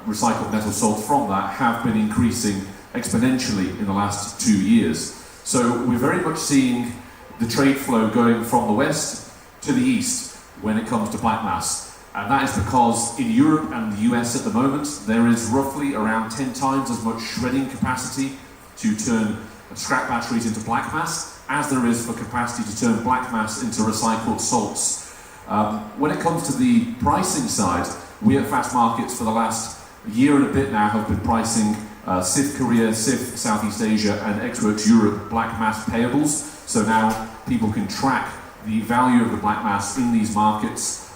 recycled metal salt from that have been increasing exponentially in the last 2 years. So we're very much seeing the trade flow going from the west to the east when it comes to black mass. And that is because in Europe and the US at the moment, there is roughly around 10 times as much shredding capacity to turn scrap batteries into black mass as there is for capacity to turn black mass into recycled salts. When it comes to the pricing side, we at Fastmarkets for the last year and a bit now have been pricing CIF Korea, CIF Southeast Asia and Ex-Works Europe black mass payables. So now people can track the value of the black mass in these markets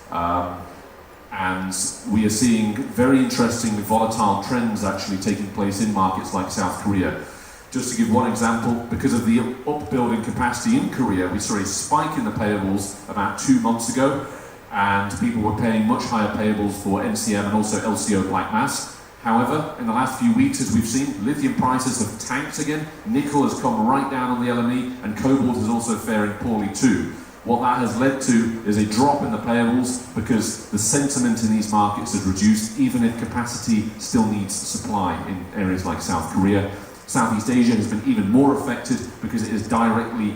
And we are seeing very interesting volatile trends actually taking place in markets like South Korea. Just to give one example, because of the upbuilding capacity in Korea, we saw a spike in the payables about 2 months ago, and people were paying much higher payables for NCM and also LCO black mass. However, in the last few weeks, as we've seen, lithium prices have tanked again, nickel has come right down on the LME, and cobalt is also faring poorly too. What that has led to is a drop in the payables because the sentiment in these markets has reduced, even if capacity still needs supply in areas like South Korea. Southeast Asia has been even more affected because it is directly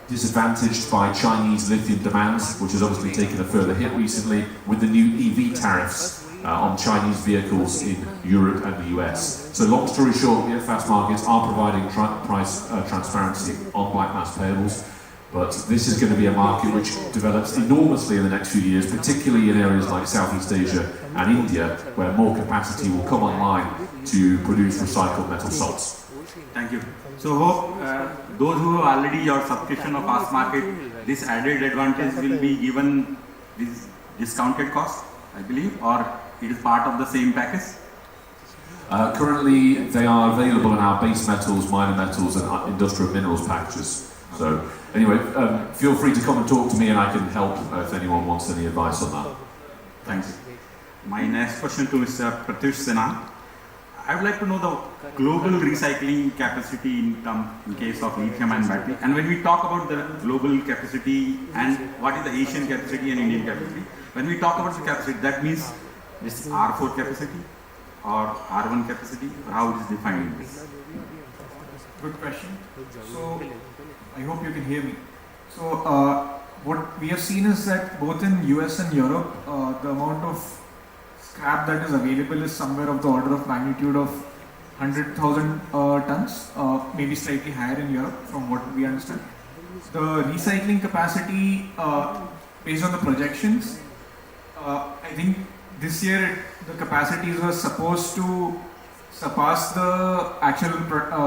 disadvantaged by Chinese lithium demands, which has obviously taken a further hit recently with the new EV tariffs on Chinese vehicles in Europe and the US. So long story short, we at Fastmarkets are providing price transparency on black mass payables, but this is going to be a market which develops enormously in the next few years, particularly in areas like Southeast Asia and India, where more capacity will come online to produce recycled metal salts. Thank you. So hope those who have already your subscription of Fastmarket, this added advantage will be given this discounted cost, I believe, or it is part of the same package? Currently, they are available in our base metals, minor metals, and industrial minerals packages. So anyway, feel free to come and talk to me, and I can help if anyone wants any advice on that. Thanks. My next question to Mr. Pratyush Sinha. I would like to know the global recycling capacity in case of lithium-ion battery. And when we talk about the global capacity and what is the Asian capacity and Indian capacity, when we talk about the capacity, that means this R4 capacity or R1 capacity, or how it is defined in this? Good question. So I hope you can hear me. So what we have seen is that both in US and Europe, the amount of scrap that is available is somewhere of the order of magnitude of 100,000 tons, maybe slightly higher in Europe from what we understand. The recycling capacity, based on the projections, I think this year the capacities were supposed to surpass the actual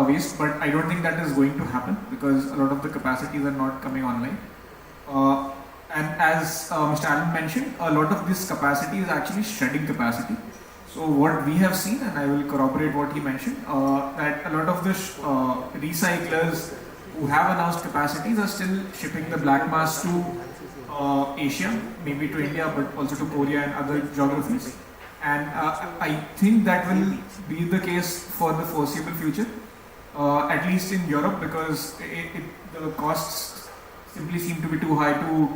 waste, but I don't think that is going to happen because a lot of the capacities are not coming online. And as Mr. Allen mentioned, a lot of this capacity is actually shredding capacity. So what we have seen, and I will corroborate what he mentioned, that a lot of the recyclers who have announced capacities are still shipping the black mass to Asia, maybe to India, but also to Korea and other geographies. And I think that will be the case for the foreseeable future, at least in Europe, because the costs simply seem to be too high to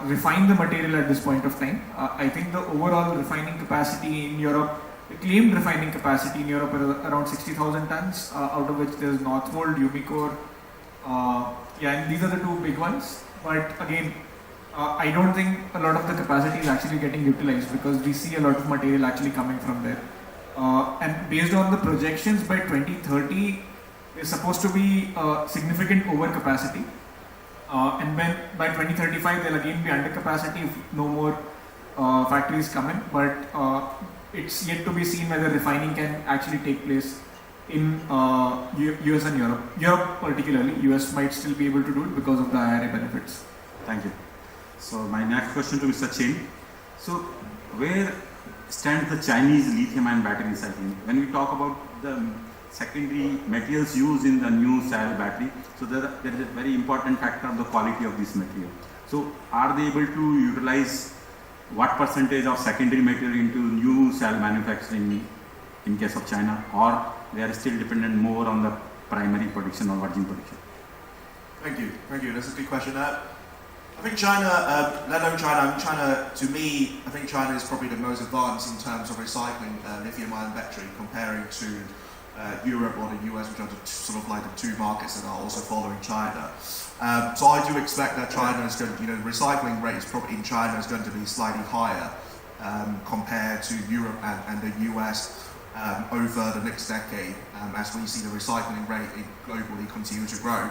refine the material at this point of time. I think the overall refining capacity in Europe, the claimed refining capacity in Europe is around 60,000 tons, out of which there is Northvolt, Umicore, and these are the two big ones. But again, I don't think a lot of the capacity is actually getting utilized because we see a lot of material actually coming from there. And based on the projections, by 2030, there's supposed to be significant overcapacity. And when by 2035 they'll again be under capacity if no more factories come in, but it's yet to be seen whether refining can actually take place in US and Europe. Europe particularly, US might still be able to do it because of the IRA benefits. Thank you. So my next question to Mr. Chen. So where stands the Chinese lithium-ion battery recycling? When we talk about the secondary materials used in the new cell battery, so there is a very important factor of the quality of this material. So are they able to utilize what percentage of secondary material into new cell manufacturing in case of China, or they are still dependent more on the primary production or virgin production? Thank you. That's a good question. I think China, let alone China, to me, I think China is probably the most advanced in terms of recycling lithium-ion battery comparing to Europe or the US, which are sort of like the two markets that are also following China. So I do expect that China is going to, the recycling rate is probably in China is going to be slightly higher compared to Europe and the US over the next decade as we see the recycling rate globally continue to grow.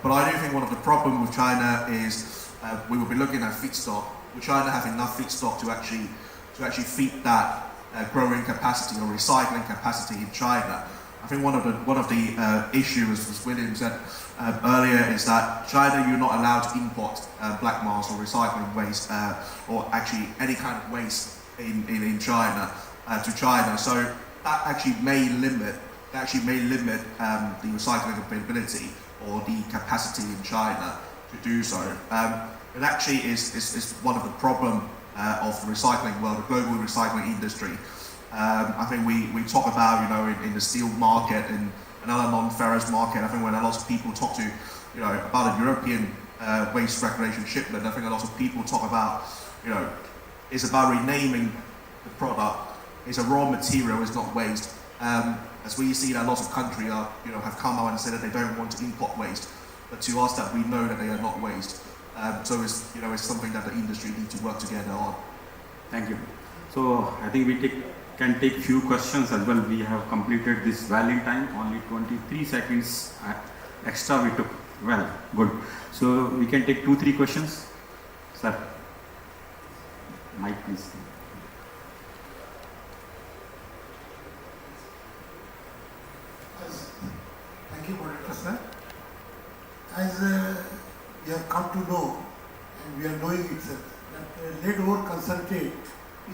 But I do think one of the problems with China is we will be looking at feedstock. Will China have enough feedstock to actually feed that growing capacity or recycling capacity in China? I think one of the issues, as William said earlier, is that China, you're not allowed to import black mass or recycling waste, or actually any kind of waste in China to China. So that actually may limit the recycling availability or the capacity in China to do so. It actually is one of the problems of the recycling world, the global recycling industry. I think we talk about, you know, in the steel market and another non-ferrous market. I think when a lot of people talk to, you know, about a European waste regulation shipment, I think a lot of people talk about, you know, it's about renaming the product. It's a raw material, it's not waste. As we see that lots of countries are, you know, have come out and said that they don't want to import waste, but to us that we know that they are not waste. So it's, you know, it's something that the industry needs to work together on. Thank you. So I think we can take few questions as well. We have completed this well in time, only 23 seconds extra we took. Well, good. So we can take 2-3 questions. Sir, mic please. Thank you, Moderator sir. As we have come to know, and we are knowing itself, that lead ore concentrate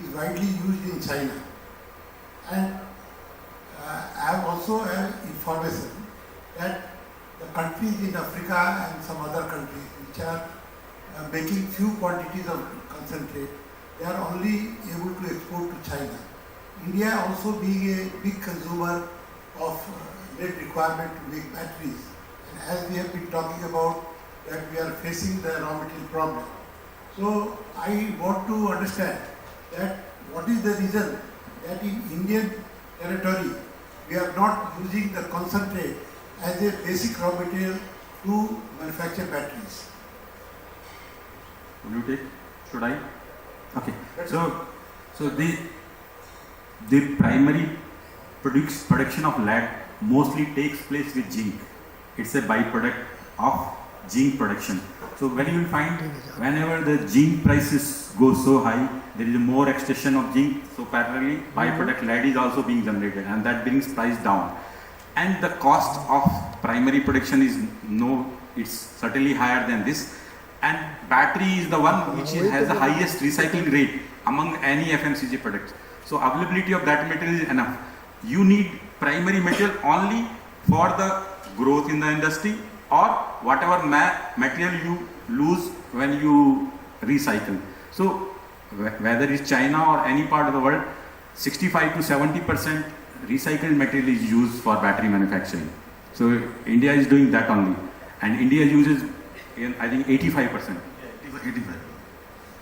is widely used in China. And I have also information that the countries in Africa and some other countries which are making few quantities of concentrate, they are only able to export to China. India also being a big consumer of lead requirement to make batteries. And as we have been talking about that we are facing the raw material problem. So I want to understand that what is the reason that in Indian territory we are not using the concentrate as a basic raw material to manufacture batteries. Will you take? Should I? Okay. So the primary production of lead mostly takes place with zinc. It's a byproduct of zinc production. So when you will find whenever the zinc prices go so high, there is a more extraction of zinc. So parallelly, byproduct lead is also being generated, and that brings price down. And the cost of primary production is it's certainly higher than this. And battery is the one which has the highest recycling rate among any FMCG product. So availability of that material is enough. You need primary material only for the growth in the industry or whatever material you lose when you recycle. So whether it's China or any part of the world, 65 to 70% recycled material is used for battery manufacturing. So India is doing that only, and India uses, I think, 85%. 85.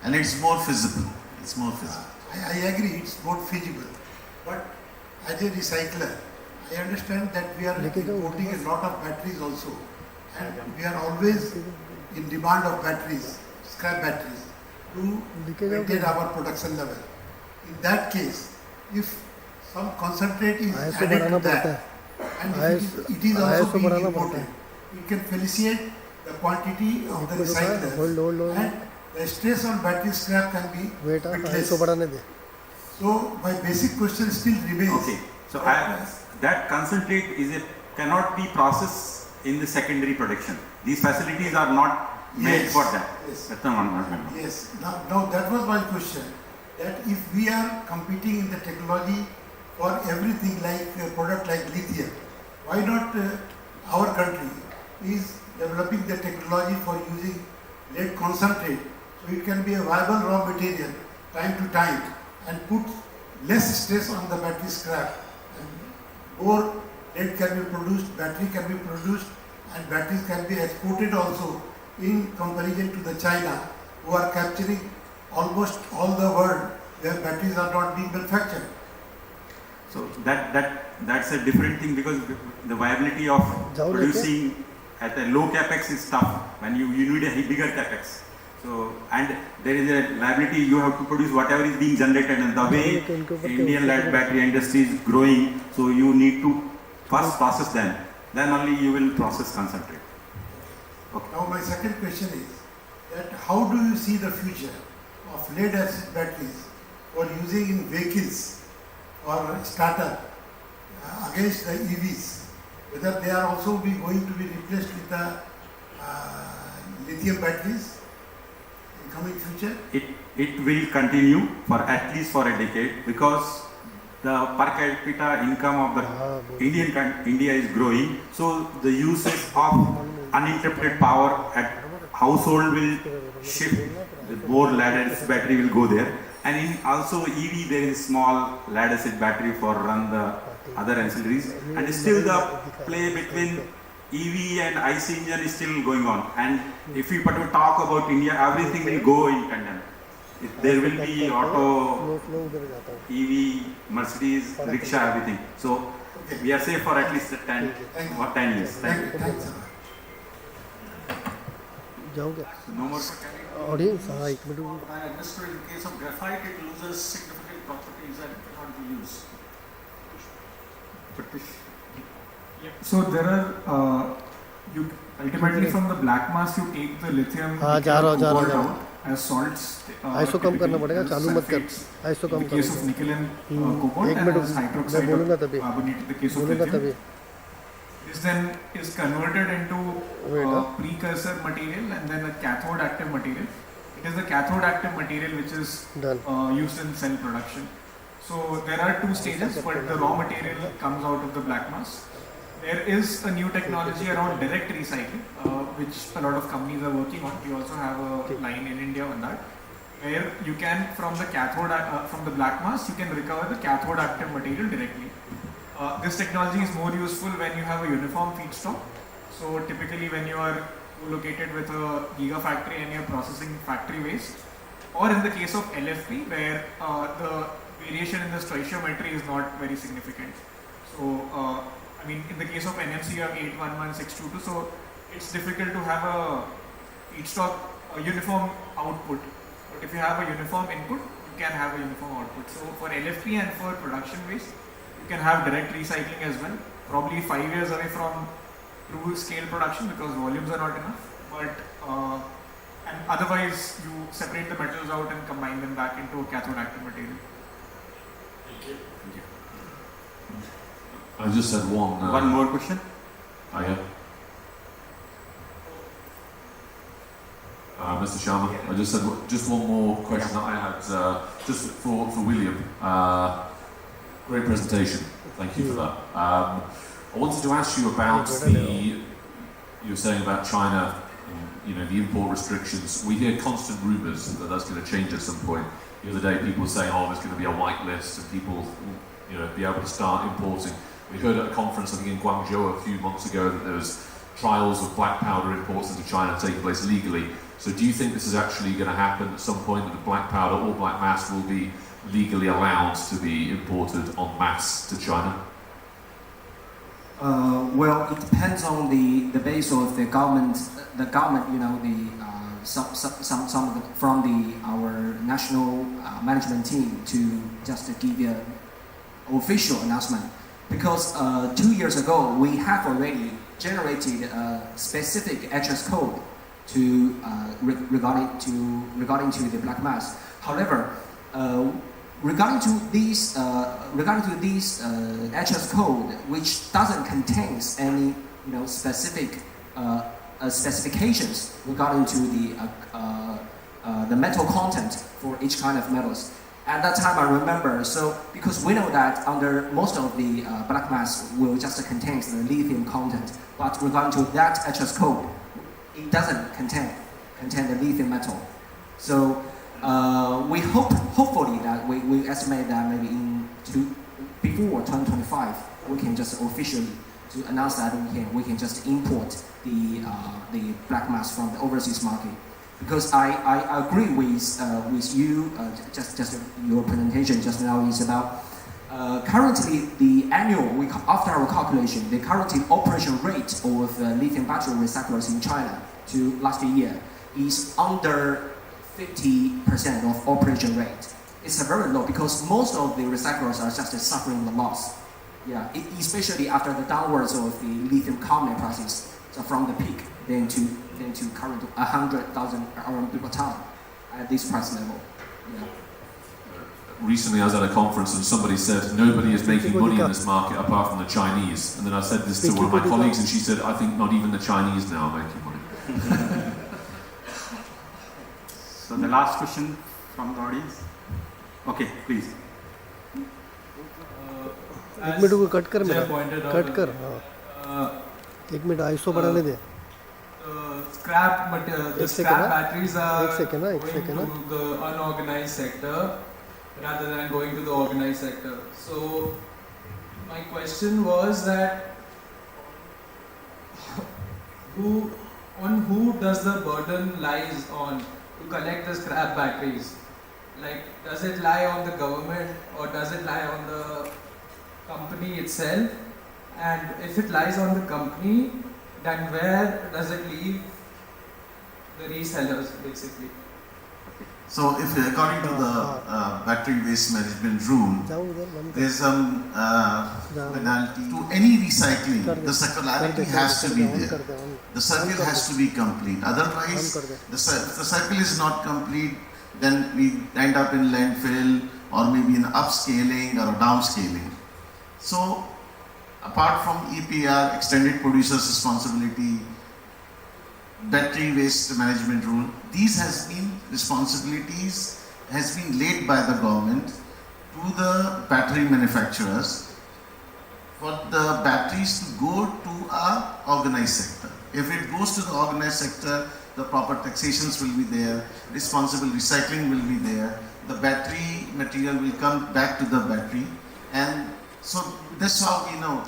And it's more feasible. It's more feasible. I agree, it's more feasible. But as a recycler, I understand that we are importing a lot of batteries also, and we are always in demand of batteries, scrap batteries, to maintain our production level. In that case, if some concentrate is added to that, and it is also being imported, it can facilitate the quantity of the recyclers, and the stress on battery scrap can be bit less. So my basic question still remains. Okay, so that concentrate cannot be processed in the secondary production. These facilities are not made for that. Yes. That's the one. Yes. Now that was my question. That if we are competing in the technology for everything like a product like lithium, why not our country is developing the technology for using lead concentrate, so it can be a viable raw material time to time and put less stress on the battery scrap, and more lead can be produced, battery can be produced, and batteries can be exported also in comparison to the China, who are capturing almost all the world where batteries are not being manufactured. So that's a different thing, because the viability of producing at a low capex is tough. When you need a bigger capex. So, and there is a liability, you have to produce whatever is being generated, and the way Indian lead battery industry is growing, so you need to first process them, then only you will process concentrate. Okay. Now my second question is that how do you see the future of lead acid batteries for using in vehicles or startup against the EVs, whether they are also going to be replaced with the lithium batteries in coming future? It will continue for at least for a decade, because the per capita income of the India is growing, so the usage of uninterrupted power at household will shift. The more lead acid battery will go there, and in also EV there is small lead acid battery for run the other ancillaries, and still the play between EV and IC engine is still going on. And if we talk about India, everything will go in tandem. There will be auto, EV, Mercedes, rickshaw, everything. So we are safe for at least 10 years. Thank you. Thanks a lot. No more. Audience, in case of graphite, it loses significant properties and cannot be used. So there are, you ultimately from the black mass you take the lithium cobalt out as salts. ISO कम करना पड़ेगा, चालू मत कर, ISO come in the case of nickel and cobalt, and as hydroxide of carbonate in the case of lithium. This then is converted into precursor material and then a cathode active material. It is the cathode active material which is used in cell production. So there are two stages, but the raw material comes out of the black mass. There is a new technology around direct recycling, which a lot of companies are working on. We also have a line in India on that, where you can, from the cathode, from the black mass, you can recover the cathode active material directly. This technology is more useful when you have a uniform feedstock. So typically when you are located with a gigafactory and you are processing factory waste, or in the case of LFP, where the variation in the stoichiometry is not very significant. So I mean, in the case of NMC, you have 811, 622, so it's difficult to have a feedstock, a uniform output. But if you have a uniform input, you can have a uniform output. So for LFP and for production waste, you can have direct recycling as well. Probably 5 years away from true scale production because volumes are not enough. But and otherwise, you separate the metals out and combine them back into a cathode active material. Thank you. I just had one more question. Yeah. Mr. Sharma, I just had just one more question that I had just for William. Great presentation. Thank you for that. I wanted to ask you about you were saying about China, and, the import restrictions. We hear constant rumours that that's going to change at some point. The other day, people were saying, "Oh, there's going to be a white list, and people, be able to start importing." We heard at a conference, I think in Guangzhou a few months ago, that there was trials of black powder imports into China taking place legally. So do you think this is actually going to happen at some point, that the black powder or black mass will be legally allowed to be imported en masse to China? Well, it depends on the base of the government. The government, some from our national management team to just give an official announcement. Because 2 years ago, we have already generated a specific HS code to regarding to the black mass. However, regarding to these HS code, which doesn't contain any specific specifications regarding to the metal content for each kind of metals. At that time, I remember, so because we know that under most of the black mass will just contain the lithium content, but regarding to that HS code, it doesn't contain the lithium metal. So we hopefully that we estimate that maybe before 2025, we can just officially to announce that we can just import the black mass from the overseas market. Because I agree with you, just your presentation just now is about currently the annual, after our calculation, the current operation rate of lithium battery recyclers in China to last year is under 50% of operation rate. It's very low because most of the recyclers are just suffering the loss. Yeah, especially after the downwards of the lithium carbonate prices, so from the peak then to current 100,000 RMB per ton at this price level. Yeah. recently I was at a conference and somebody said nobody is making money in this market apart from the Chinese. And then I said this to one of my colleagues and she said, I think not even the Chinese now are making money. So the last question from the audience. Okay, please. एक minute को cut कर मेरा cut कर हाँ एक minute ISO बढ़ाने दे Scrap, but the scrap batteries are second, going to the unorganized sector rather than going to the organized sector. So my question was that who does the burden lies on to collect the scrap batteries? Like, does it lie on the government or does it lie on the company itself? And if it lies on the company, then where does it leave the resellers basically? So if according to the battery waste management rule, there is some penalty to any recycling. The circularity has to be there. The circle has to be complete. Otherwise, the circle is not complete, then we end up in landfill or maybe in upscaling or downscaling. So apart from EPR, extended producer's responsibility, battery waste management rule, these responsibilities has been laid by the government to the battery manufacturers for the batteries to go to a organized sector. If it goes to the organized sector, the proper taxations will be there, responsible recycling will be there, the battery material will come back to the battery, and so that's how we know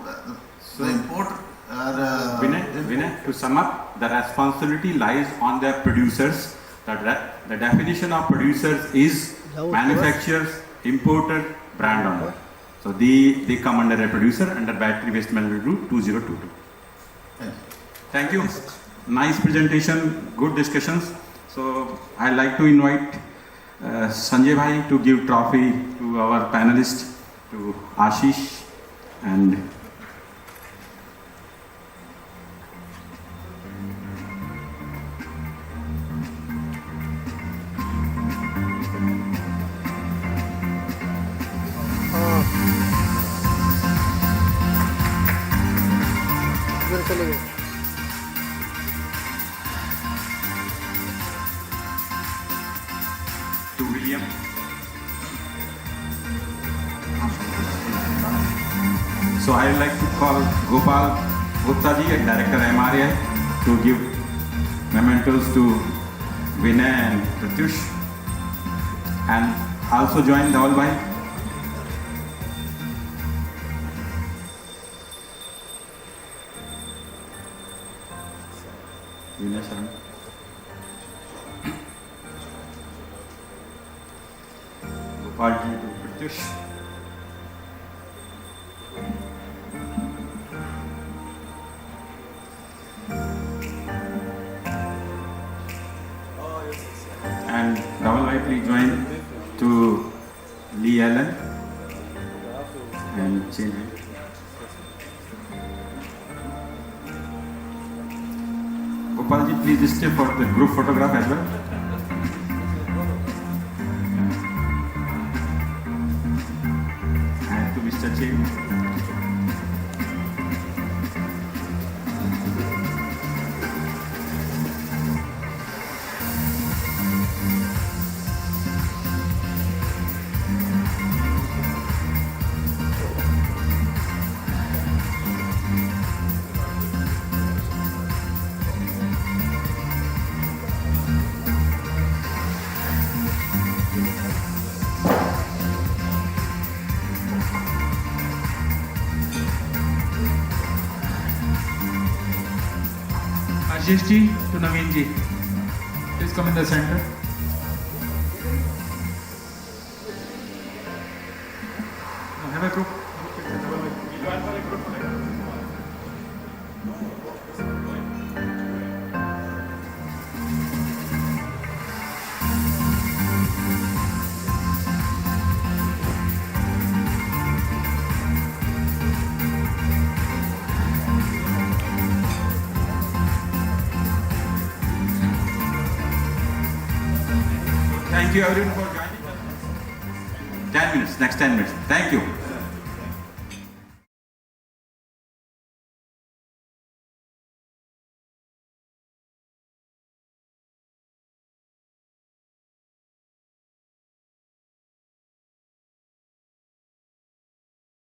the import. Vinay, to sum up, the responsibility lies on the producers. The definition of producers is manufacturers, importer, brand owner. So they come under a producer under Battery Waste Management Rule 2022. Thank you. Nice presentation, good discussions. So I'd like to invite Sanjay Bhai to give trophy to our panelists, to Ashish and to William. So I would like to call Gopal Gupta ji, Director MRAI, to give mementos to Vinay and Pratyush, and also join Dhaval Bhai. Vinay, Sharma. Gopal ji to Pratyush. And Dhaval Bhai, please join to Lee Allen and change it. Gopal ji, please stay for the group photograph as well. And to Mr. Chen. Ashish ji to Naveen ji. Please come in the center. Have a group. Thank you everyone for joining us. 10 minutes, next 10 minutes. Thank you.